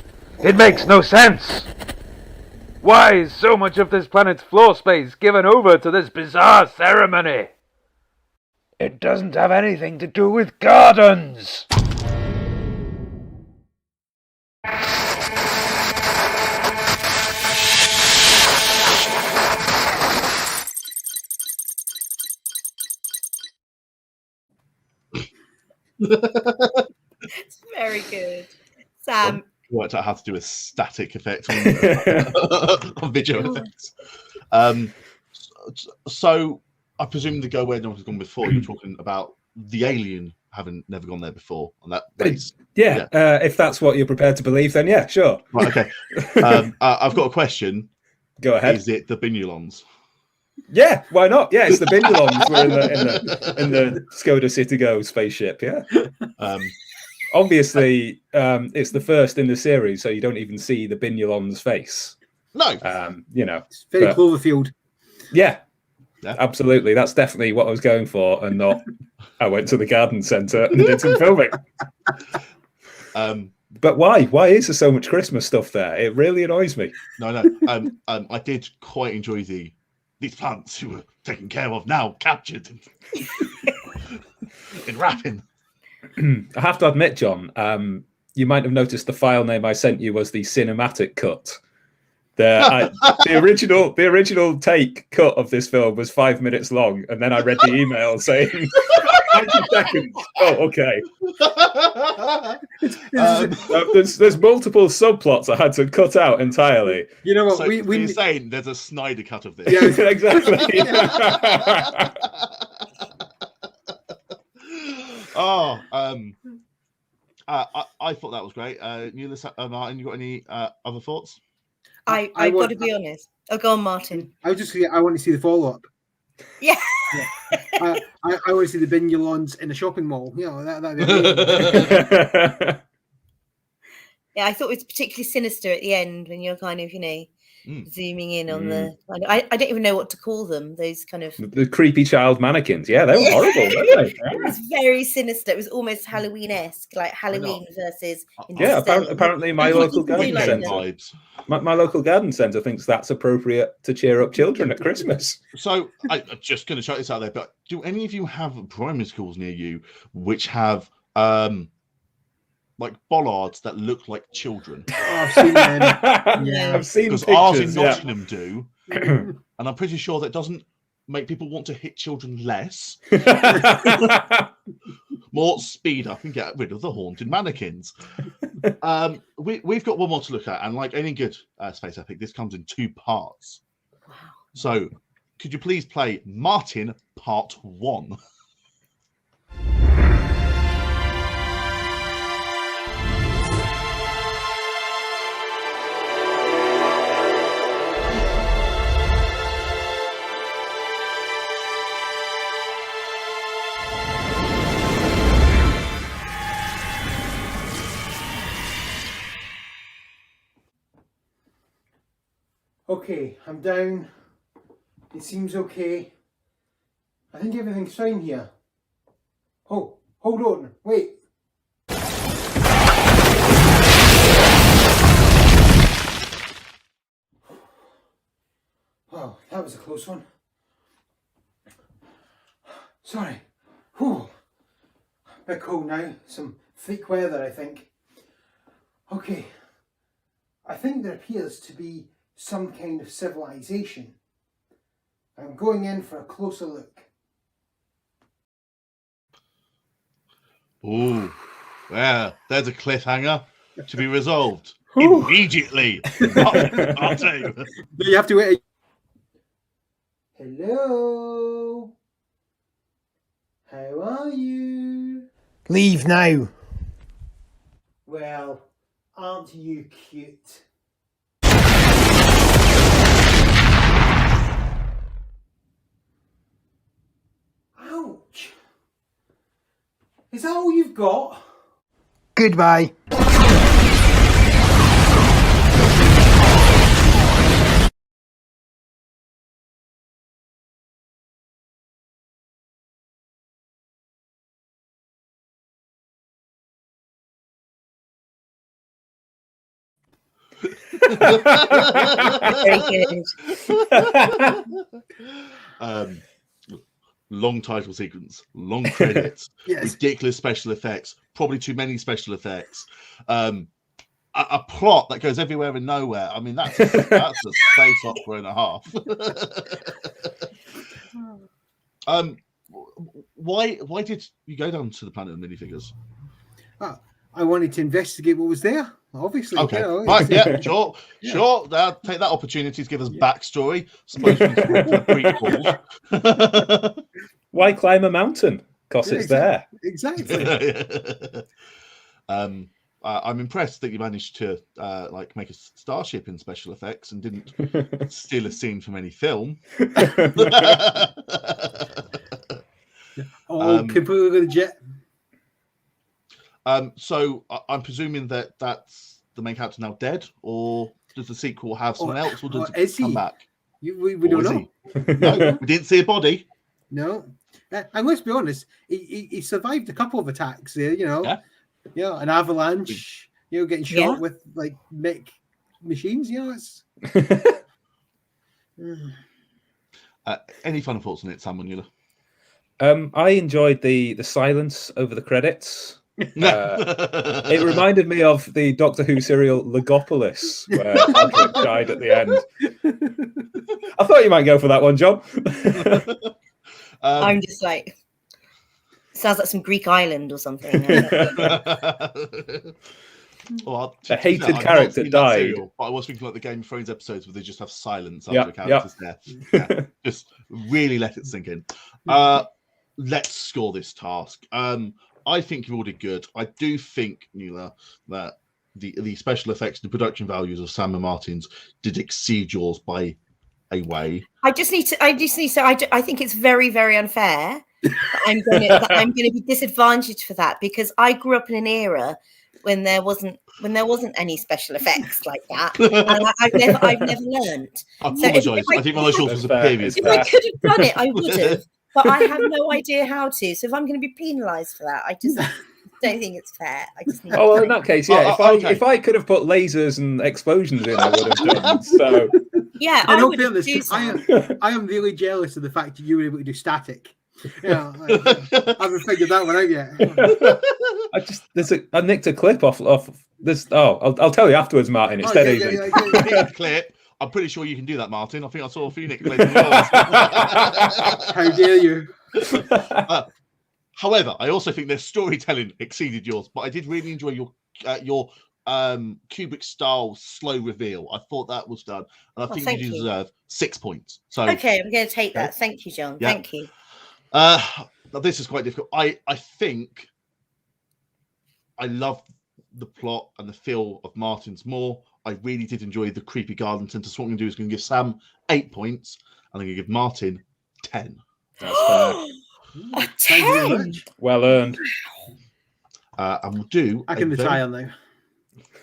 G: It makes no sense! Why is so much of this planet's floor space given over to this bizarre ceremony? It doesn't have anything to do with gardens!
E: It's very good. Sam,
C: worked out how to do a static effect on, on video effects. So I presume the go where no one's gone before. You're talking about the alien having never gone there before on that base.
D: Yeah. If that's what you're prepared to believe, then yeah, sure.
C: Right, okay. I've got a question.
D: Go ahead.
C: Is it the Binulons?
D: Yeah, why not? Yeah, it's the Binulons. We're in the Skoda Citigo spaceship. Yeah. Obviously, it's the first in the series, so you don't even see the Binulon's face.
C: No.
F: It's very Cloverfield.
D: Yeah, absolutely. That's definitely what I was going for, and not I went to the garden centre and did some filming. But why? Why is there so much Christmas stuff there? It really annoys me.
C: No. I did quite enjoy these plants who were taken care of, now captured in wrapping.
D: I have to admit, John, you might have noticed the file name I sent you was the cinematic cut. The original take cut of this film was 5 minutes long, and then I read the email saying 90 seconds. Oh, okay. There's multiple subplots I had to cut out entirely.
F: You know what?
C: So you're saying there's a Snyder cut of this?
D: Yeah, exactly.
C: Oh, I thought that was great. Martin, you got any other thoughts?
E: I got to be honest. Oh, go on, Martin.
F: I want to see the follow-up.
E: Yeah.
F: I want to see the Binulons in a shopping mall. You know, that'd be amazing.
E: Yeah, I thought it was particularly sinister at the end when you're kind of, zooming in on the. I don't even know what to call them. Those kind of
D: the creepy child mannequins. Yeah, they were horrible, weren't they?
E: It was very sinister. It was almost Halloween-esque, like Halloween versus.
D: Yeah, apparently my local garden centre. My local garden centre thinks that's appropriate to cheer up children at Christmas.
C: So I'm just going to shout this out there, but do any of you have primary schools near you which have like bollards that look like children?
F: Oh, I've seen them.
D: Yeah, I've seen
C: because
D: pictures,
C: ours in Nottingham do, and I'm pretty sure that doesn't make people want to hit children less. More speed up and get rid of the haunted mannequins. We've got one more to look at, and like any good space epic, this comes in 2 parts.
E: Wow.
C: So, could you please play Martin Part 1?
F: Okay, I'm down. It seems okay. I think everything's fine here. Oh, hold on. Wait. Wow, that was a close one. Sorry. Whew. A bit cold now. Some thick weather, I think. Okay. I think there appears to be some kind of civilization. I'm going in for a closer look.
C: Ooh, well, there's a cliffhanger to be resolved immediately. I'll tell you.
F: You have to wait. Hello? How are you? Leave now. Well, aren't you cute? Ouch! Is that all you've got? Goodbye.
E: Very good.
C: Long title sequence, long credits,
F: Yes.
C: ridiculous special effects, probably too many special effects, a plot that goes everywhere and nowhere. I mean, that's a space opera and a half. Why did you go down to the planet of minifigures?
F: I wanted to investigate what was there. Obviously,
C: Okay.
F: you know,
C: Right.
F: it's-
C: Yeah. Sure.
F: Yeah.
C: Sure. Take that opportunity to give us backstory. Suppose we can talk to the prequels.
D: Why climb a mountain? Because
F: Yeah,
D: it's there.
F: Exactly.
C: I'm impressed that you managed to like make a starship in special effects and didn't steal a scene from any film.
F: All completely legit.
C: So I'm presuming that that's the main character now dead, or does the sequel have someone else, or does
F: is
C: it come
F: he?
C: back?
F: We
C: Or
F: don't
C: is
F: know.
C: he? No, we didn't see a body.
F: No. And let's be honest, he survived a couple of attacks there, you know.
C: Yeah.
F: You know, an avalanche, you know, getting shot with like mech machines, you know, it's
C: Any final thoughts on it, Sam Mueller?
D: I enjoyed the silence over the credits. It reminded me of the Doctor Who serial Legopolis, where Patrick died at the end. I thought you might go for that one, John.
E: I'm just like, sounds like some Greek island or something.
C: Well,
D: A hated character died.
C: Serial, but I was thinking like the Game of Thrones episodes where they just have silence after a character's death. Yeah, just really let it sink in. Let's score this task. I think you all did good. I do think, Nuala, that the special effects, the production values of Sam and Martin's did exceed yours by a way.
E: I just need to. I think it's very, very unfair. I'm going to be disadvantaged for that because I grew up in an era when there wasn't any special effects like that, and I've never learned.
C: I apologise. I think one of those was a period.
E: If I could have done it, I would have, but I have no idea how to. So if I'm going to be penalised for that, I just don't think it's fair. I just need.
D: Oh, well, in that case, yeah. If I could have put lasers and explosions in, I would have done. So
E: yeah,
F: I
E: would
F: feel this.
E: do
F: I am really jealous of the fact that you were able to do static. Yeah, I haven't figured that one out yet.
D: I nicked a clip off this. Oh, I'll tell you afterwards, Martin. It's dead easy.
C: Clip. I'm pretty sure you can do that, Martin. I think I saw a few nick clips as well.
F: How dare you?
C: However, I also think their storytelling exceeded yours, but I did really enjoy your Kubrick style slow reveal. I thought that was done, and I think you deserve 6 points. So
E: okay, I'm going to take that. Thank you, John.
C: Yeah.
E: Thank you.
C: This is quite difficult. I think I love the plot and the feel of Martin's more. I really did enjoy the creepy garden centre. So what I'm going to do is going to give Sam 8 points, and I'm going to give Martin 10.
D: That's fair.
E: A 10.
D: Well earned.
C: And we'll do.
F: I can retire now.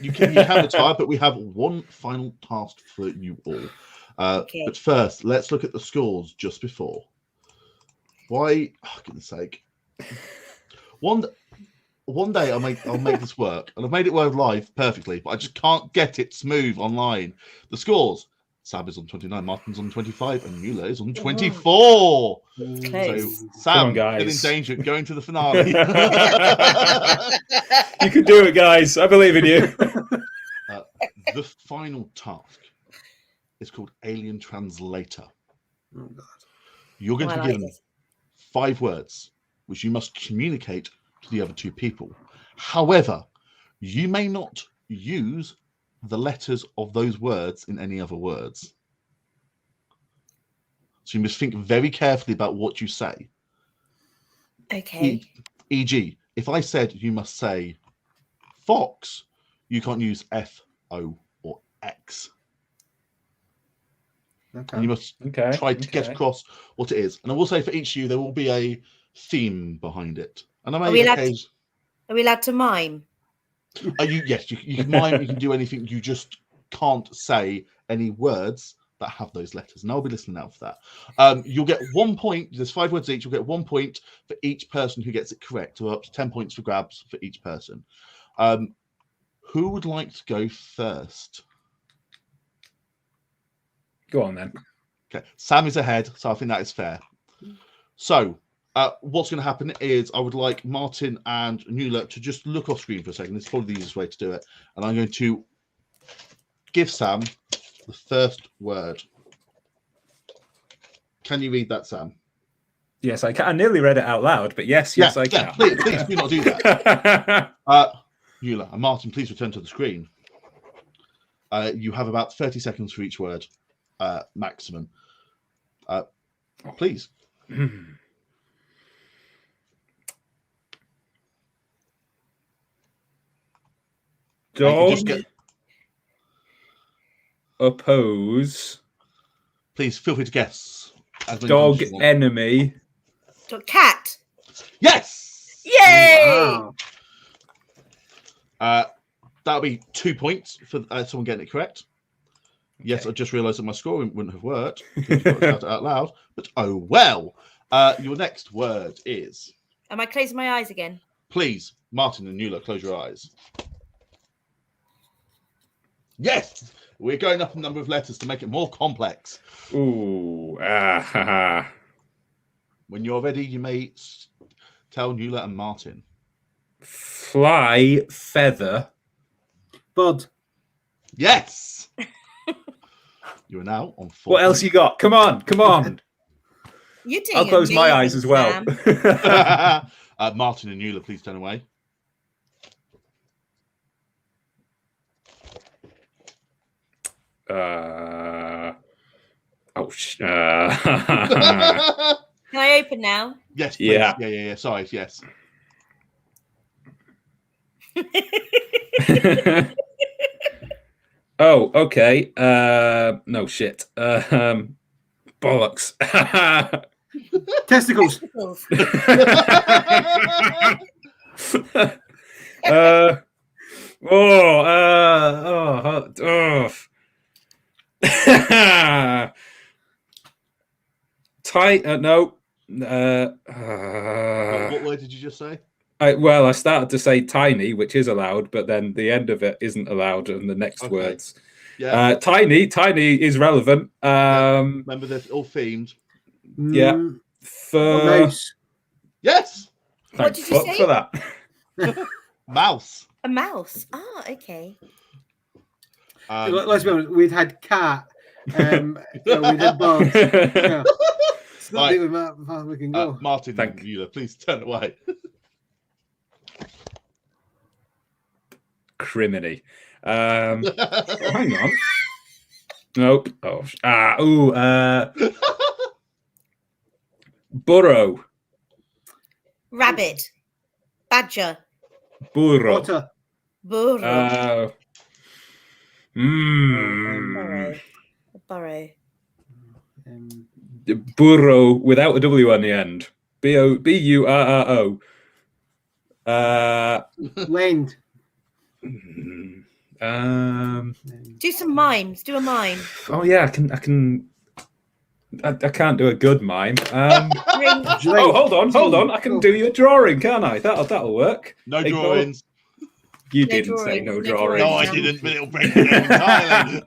C: You can retire, but we have one final task for you all.
E: Okay.
C: But first, let's look at the scores just before. Why? Oh, goodness sake! One day I'll make this work, and I've made it work live perfectly, but I just can't get it smooth online. The scores: Sam is on 29, Martin's on 25, and Nuala is on 24. So Sam,
D: guys.
C: still in danger of going to the finale.
D: You can do it, guys. I believe in you.
C: The final task is called Alien Translator.
F: Oh God!
C: You're going to be given 5 words, which you must communicate to the other 2 people. However, you may not use the letters of those words in any other words. So you must think very carefully about what you say.
E: Okay.
C: E.g., if I said you must say fox, you can't use F, O, or X.
F: Okay.
C: And you must try to get across what it is. And I will say for each of you, there will be a theme behind it. And I may
E: Are we allowed to mime?
C: Yes, you can mime, you can do anything. You just can't say any words that have those letters. And I'll be listening out for that. You'll get 1 point. There's 5 words each. You'll get 1 point for each person who gets it correct, or up to 10 points for grabs for each person. Who would like to go first?
D: Go on then.
C: Okay, Sam is ahead, so I think that is fair. So, what's going to happen is I would like Martin and Nuala to just look off screen for a second. This is probably the easiest way to do it. And I'm going to give Sam the first word. Can you read that, Sam?
D: Yes, I can. I nearly read it out loud, but yes, I can.
C: Please do not do that. Eula and Martin, please return to the screen. You have about 30 seconds for each word, maximum. Please.
D: Dog oppose.
C: Please feel free to guess. As many
D: Dog
C: times as you want.
D: enemy.
E: Cat.
C: Yes.
E: Yay!
F: Wow.
C: That'll be 2 points for someone getting it correct. Yes, I just realised that my scoring wouldn't have worked because I got to shout it out loud. But oh well. Your next word is.
E: Am I closing my eyes again?
C: Please, Martin and Eula, close your eyes. Yes, we're going up a number of letters to make it more complex.
D: Ooh.
C: When you're ready, you may tell Eula and Martin.
D: Fly, feather.
F: Bird.
C: Yes. You are now on 4.
D: What else you got? Come on.
E: You're doing
D: I'll close my eyes as well.
E: Sam.
C: Martin and Eula, please turn away.
E: Can I open now?
C: Yes, please.
D: Yeah.
C: Yeah. Sorry, yes.
D: Oh, okay. No shit. Bollocks.
F: Testicles.
D: Tight. No.
C: What word did you just say?
D: I started to say tiny, which is allowed, but then the end of it isn't allowed in the next
C: Okay.
D: words.
C: Yeah.
D: Tiny is relevant.
C: Remember, they're all themed.
D: Yeah.
F: Mouse.
C: Yes.
E: What
D: Thank
E: did you
D: fuck
E: say?
D: for that.
C: Mouse.
E: A mouse. Ah, okay.
F: Let's be honest. We'd had cat. We'd had bird. Yeah. It's not
C: Right.
F: really that far we can go.
C: Martin
D: Thank
C: and Eula, please turn away.
D: Criminy. Hang on. Nope. Oh. Burrow.
E: Rabbit. Badger.
D: Burrow.
F: Otter.
E: Burrow.
D: Mm.
E: Burrow.
D: Burrow without a W on the end. Burro.
F: Lend.
E: Do some mimes. Do a mime.
D: Oh yeah, I can. I can't do a good mime.
E: Ring.
D: Oh, hold on. I can do you a drawing, can't I? That'll work.
C: No
D: Ignore-
C: drawings.
D: You
E: No
D: didn't say
E: drawings,
D: no
E: no
D: drawing.
C: No, I didn't, but it'll break it entirely.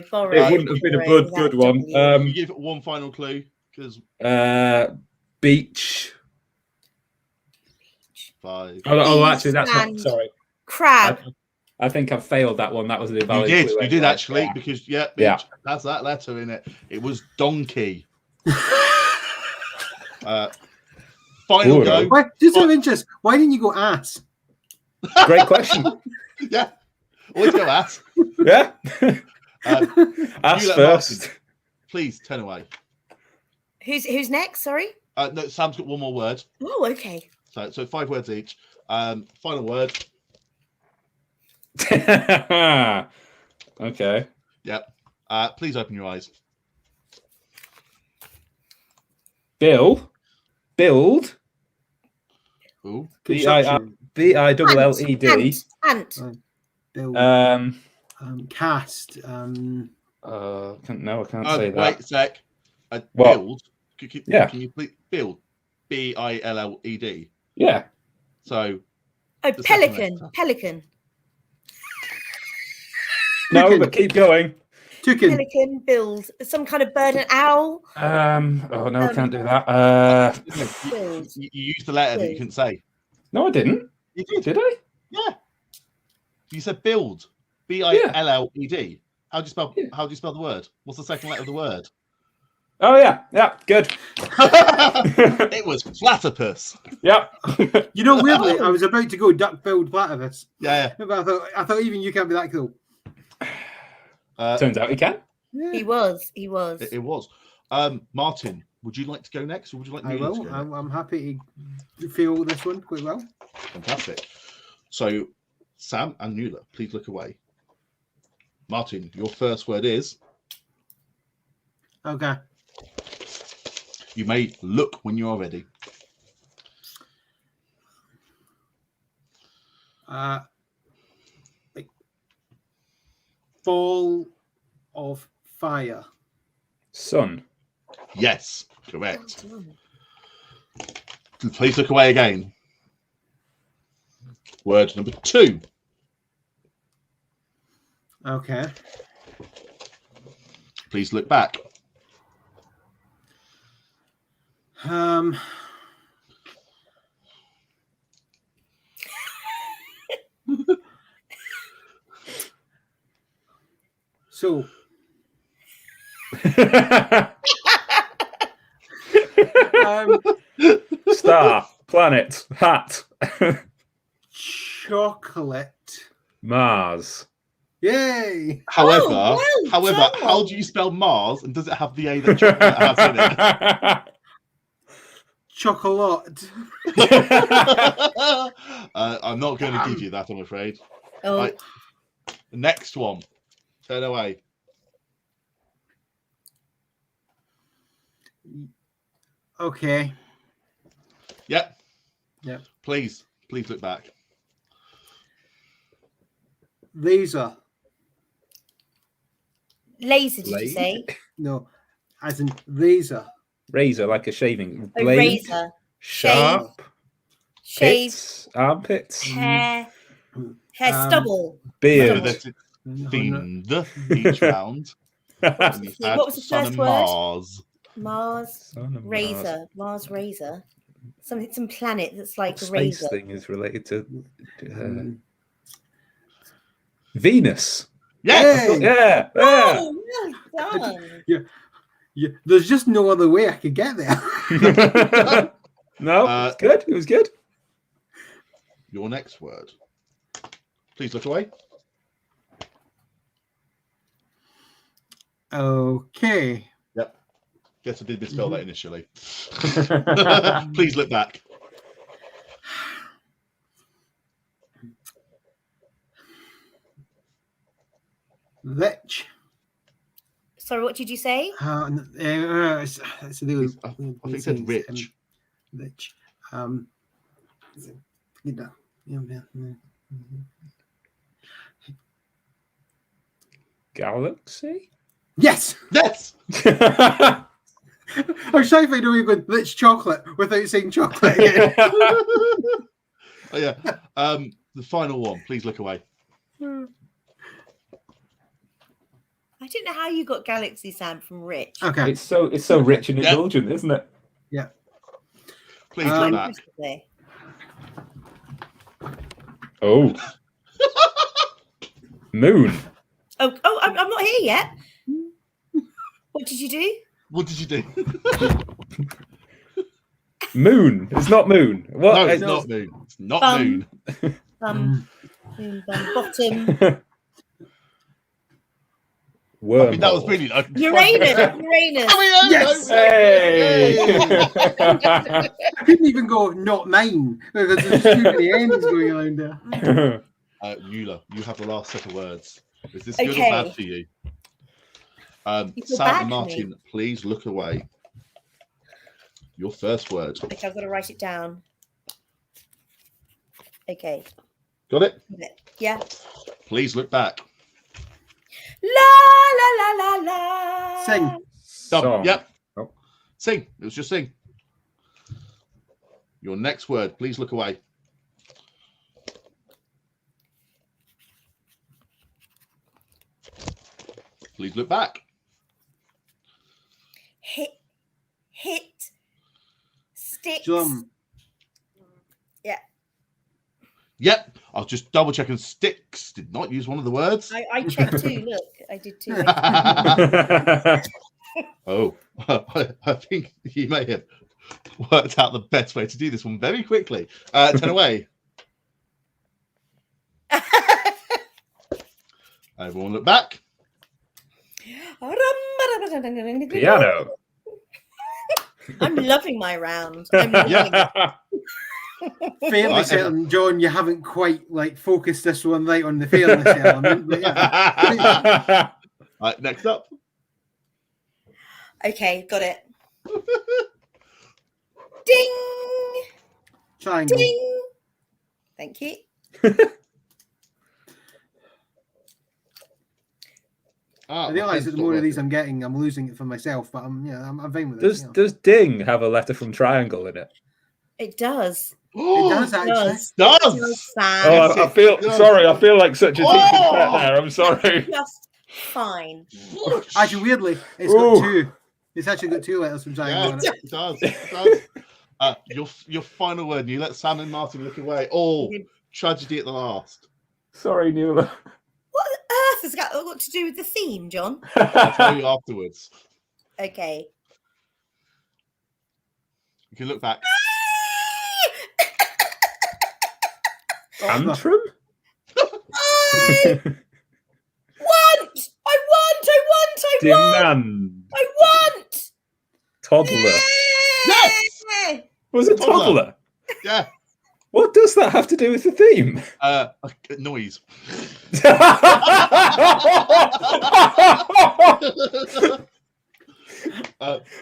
E: Borrow.
D: It wouldn't have been a
E: Borrow
D: good
E: without
D: one.
E: W.
C: You give it one final clue, because
D: Beach.
C: 5.
D: Oh, actually, that's not.
E: Sand.
D: Sorry.
E: Crab.
D: I think I've failed that one. That was an
C: You
D: invalid
C: did.
D: clue
C: You did
D: anyway.
C: actually,
D: Yeah.
C: because yeah,
D: Yeah.
C: that's that letter in it. It was donkey. Final
D: Burrow.
C: go.
F: Why, just out of interest, why didn't you go ass?
D: Great question.
C: Yeah. Always go ass.
D: Yeah. Ask
C: you let
D: first.
C: Martin. Please turn away.
E: Who's next? Sorry.
C: No, Sam's got one more word.
E: Oh, okay.
C: So 5 words each. Final word.
D: Okay.
C: Yep. Please open your eyes.
D: Build.
C: Ooh.
F: Construction.
D: BILLED.
E: Ant.
F: Build. Cast.
D: No, I can't say that.
C: Wait a sec.
D: What?
C: Build.
D: Yeah.
C: Can you please build? BILLED.
D: Yeah.
C: So
E: Oh,
C: The second
E: pelican.
C: letter.
E: Pelican.
D: No,
F: Toucan.
D: but keep going.
F: Toucan.
E: Pelican. Build. Some kind of bird. An owl.
D: Oh no, I can't do that.
E: Build.
C: you used the letter that you couldn't say.
D: No, I didn't.
C: You did.
D: Did I?
C: Yeah. You said build. BILLED. How do you spell?
D: Yeah.
C: How do you spell the word? What's the second letter of the word?
D: Oh yeah, good.
C: It was platypus.
D: Yep.
F: You know, weirdly, I was about to go duck-billed platypus.
C: Yeah.
F: But I thought even you can't be that cool.
D: Turns out he can.
F: Yeah,
E: He was. He was.
C: It was. Martin, would you like to go next, or would you like
F: I
C: me to
F: will.
C: go
F: I'm happy to feel this one quite well.
C: next? Fantastic. So, Sam and Nuala, please look away. Martin, your first word is.
F: Okay.
C: You may look when you are ready.
F: Like ball of fire.
D: Sun.
C: Yes, correct. Please look away again. Word number 2.
F: Okay.
C: Please look back.
F: So
D: Star. Planet. Hat.
F: chocolate.
D: Mars.
F: Yay!
C: However,
E: well done.
C: how do you spell Mars, and does it have the A that chocolate has in it?
F: Chocolate.
C: I'm not going to give you that, I'm afraid.
E: Oh,
C: Right. The next one. Turn away.
F: Okay.
C: Yep.
F: Yep.
C: Please look back.
F: Laser.
E: laser, did you
D: Blade?
E: say?
F: No, as in laser.
D: Razor, like a shaving
E: A
D: blade.
E: razor.
D: Sharp.
E: Shave.
D: Pits, armpits.
E: Hair. Hair
F: Um,
E: stubble.
D: Beard.
C: That's it.
F: No,
C: Themed each round. And you've had
E: What was the
C: Sun
E: first
C: and
E: word?
C: Mars.
E: Mars.
D: Sun and Mars.
E: Razor. Mars razor. Some planet that's like a
D: Space
E: razor.
D: thing is related to Venus.
C: Yes.
F: Yay!
D: Yeah.
E: Oh, well done.
F: Yeah, there's just no other way I could get there.
D: No, it's good. It was good.
C: Your next word. Please look away.
F: Okay.
C: Yep. Guess I did misspell that initially. Please look back.
F: Lich.
E: Sorry, what did you say?
F: It's to do with,
C: I think it said rich.
F: Lich. You know.
D: Galaxy.
F: Yes.
C: Yes.
F: I was trying to find a way going Lich chocolate without saying chocolate again.
C: Oh yeah. The final one. Please look away.
E: I don't know how you got Galaxy Sam from Rich.
F: Okay.
D: It's so rich and indulgent, isn't it?
F: Yeah.
C: Please look back.
E: Possibly.
D: Oh. Moon.
E: Oh, I'm not here yet. What did you do?
C: What did you do?
D: Moon. It's not moon. What?
C: No, it's not moon. It's not moon.
E: Moon bottom.
D: Wormhole.
C: I mean, that was brilliant.
E: Uranus.
F: Yes!
D: Hey!
F: I couldn't even go not mine. There's just too many ends going around there.
C: Nuala, you have the last set of words. Is this good
E: Okay.
C: or bad for you?
E: It's
C: Sam
E: bad
C: and
E: for
C: Martin, please look away. Your first word.
E: Okay, I've got to write it down. Okay.
C: Got it?
E: Yeah.
C: Please look back.
E: La la la la la.
F: Sing.
C: Done.
D: Song.
C: Yep.
D: Oh.
C: Sing. It was just sing. Your next word. Please look away. Please look back.
E: Hit. Sticks.
F: Drum.
C: Yep. I was just double checking. Sticks did not use one of the words.
E: I checked too. Look, I did too.
C: Oh, I think you may have worked out the best way to do this one very quickly. 10 away. Everyone look back.
D: Piano.
E: I'm loving my round. I'm loving it.
F: Fairly certain, John, you haven't quite focused this one right on the fairness element. But yeah.
C: Right, next up.
E: Okay, got it. Ding!
F: Triangle.
E: Ding! Thank you.
F: I realise that the more of these I'm getting, I'm losing it for myself, but I'm fine with it.
D: Does ding have a letter from triangle in it?
E: It does.
F: It does actually.
C: Does.
E: Sam.
D: Oh, I feel sorry. I feel like such a teaching pet there. I'm sorry.
E: Just fine.
F: Actually, weirdly, it's got two. It's actually got two letters from triangle.
C: Yeah, it does. It does. Your final word. You let Sam and Martin look away. Oh, tragedy at the last.
D: Sorry, Nuala.
E: What on earth has got to do with the theme, John?
C: I'll tell you afterwards.
E: Okay.
C: You can look back.
D: Tantrum?
E: I want!
D: Demand.
E: I want!
D: Toddler.
C: Yes!
D: Was it
C: Toddler.
D: toddler?
C: Yeah.
D: What does that have to do with the theme?
C: Noise.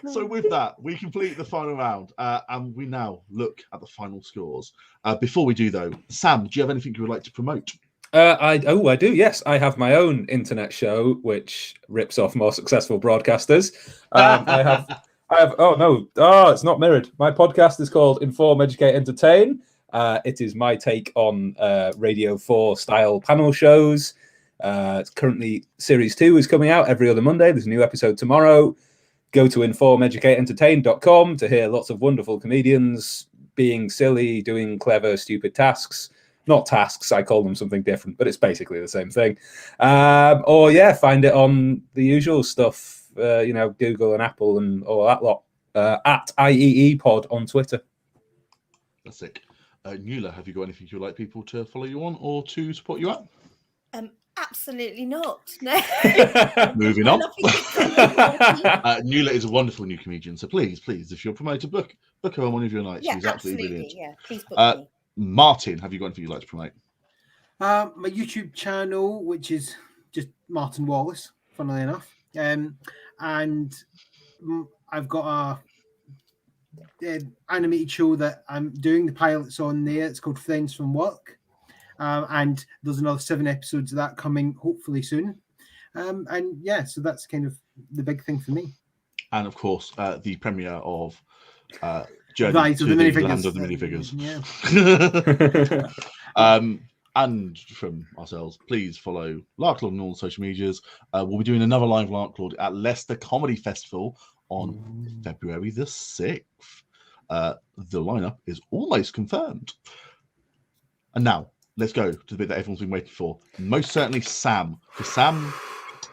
C: So with that, we complete the final round, and we now look at the final scores. Before we do, though, Sam, do you have anything you would like to promote?
D: I do. Yes, I have my own internet show which rips off more successful broadcasters. I have. Oh no! Oh, it's not mirrored. My podcast is called Inform, Educate, Entertain. It is my take on Radio 4 style panel shows. It's currently Series 2 is coming out every other Monday. There's a new episode tomorrow. Go to informeducateentertain.com to hear lots of wonderful comedians being silly, doing clever, stupid tasks. Not tasks, I call them something different, but it's basically the same thing. Or find it on the usual stuff, Google and Apple and all that lot. At IEE Pod on Twitter.
C: That's it. Nuala, have you got anything you'd like people to follow you on or to support you at?
E: Absolutely not. No.
C: Moving on. Nuala is a wonderful new comedian, so please, if you're promoted, book her on one of your nights.
E: Yeah,
C: she's absolutely brilliant.
E: Yeah, please book me.
C: Martin, have you got anything you'd like to promote?
F: My YouTube channel, which is just Martin Wallace, funnily enough, and I've got a animated show that I'm doing. The pilot's on there. It's called Friends from Work. And there's another 7 episodes of that coming hopefully soon. So that's kind of the big thing for me. And
C: of course, the premiere of Journey
F: Rise
C: to
F: of the
C: Land of the Minifigures.
F: Yeah.
C: And from ourselves, please follow Larklord on all the social medias. We'll be doing another live Larklord at Leicester Comedy Festival on February the 6th. The lineup is almost confirmed. And now, let's go to the bit that everyone's been waiting for. Most certainly Sam. Because Sam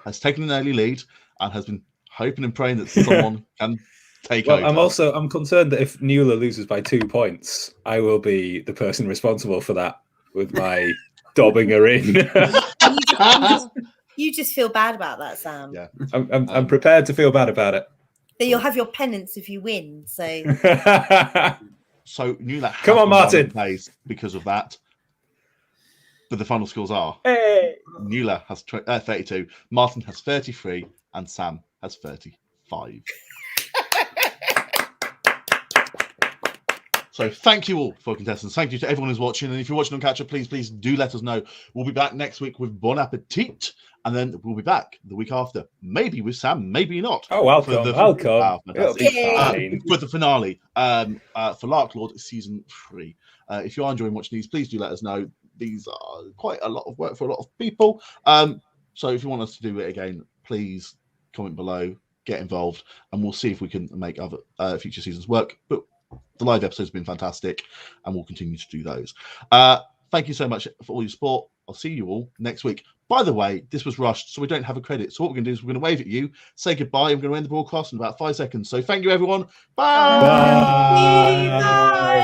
C: has taken an early lead and has been hoping and praying that someone can take over.
D: I'm concerned that if Nuala loses by 2 points, I will be the person responsible for that with my dobbing her in.
E: You just feel bad about that, Sam.
C: Yeah.
D: I'm prepared to feel bad about it.
E: Then you'll have your penance if you win. So
C: So Nuala
D: come on, Martin.
C: Plays because of that. But the final scores are: Nuala has 32, Martin has 33, and Sam has 35. So thank you all for contestants. Thank you to everyone who's watching. And if you're watching on Catch Up, please do let us know. We'll be back next week with Bon Appetit. And then we'll be back the week after. Maybe with Sam, maybe not.
D: Oh, welcome.
C: With the finale for Larklord Season 3. If you are enjoying watching these, please do let us know. These are quite a lot of work for a lot of people. So if you want us to do it again, please comment below, get involved, and we'll see if we can make other future seasons work. But the live episodes have been fantastic, and we'll continue to do those. Thank you so much for all your support. I'll see you all next week. By the way, this was rushed, so we don't have a credit. So what we're going to do is we're going to wave at you, say goodbye. I'm going to end the broadcast in about 5 seconds. So thank you, everyone. Bye.
D: Bye.
E: Bye.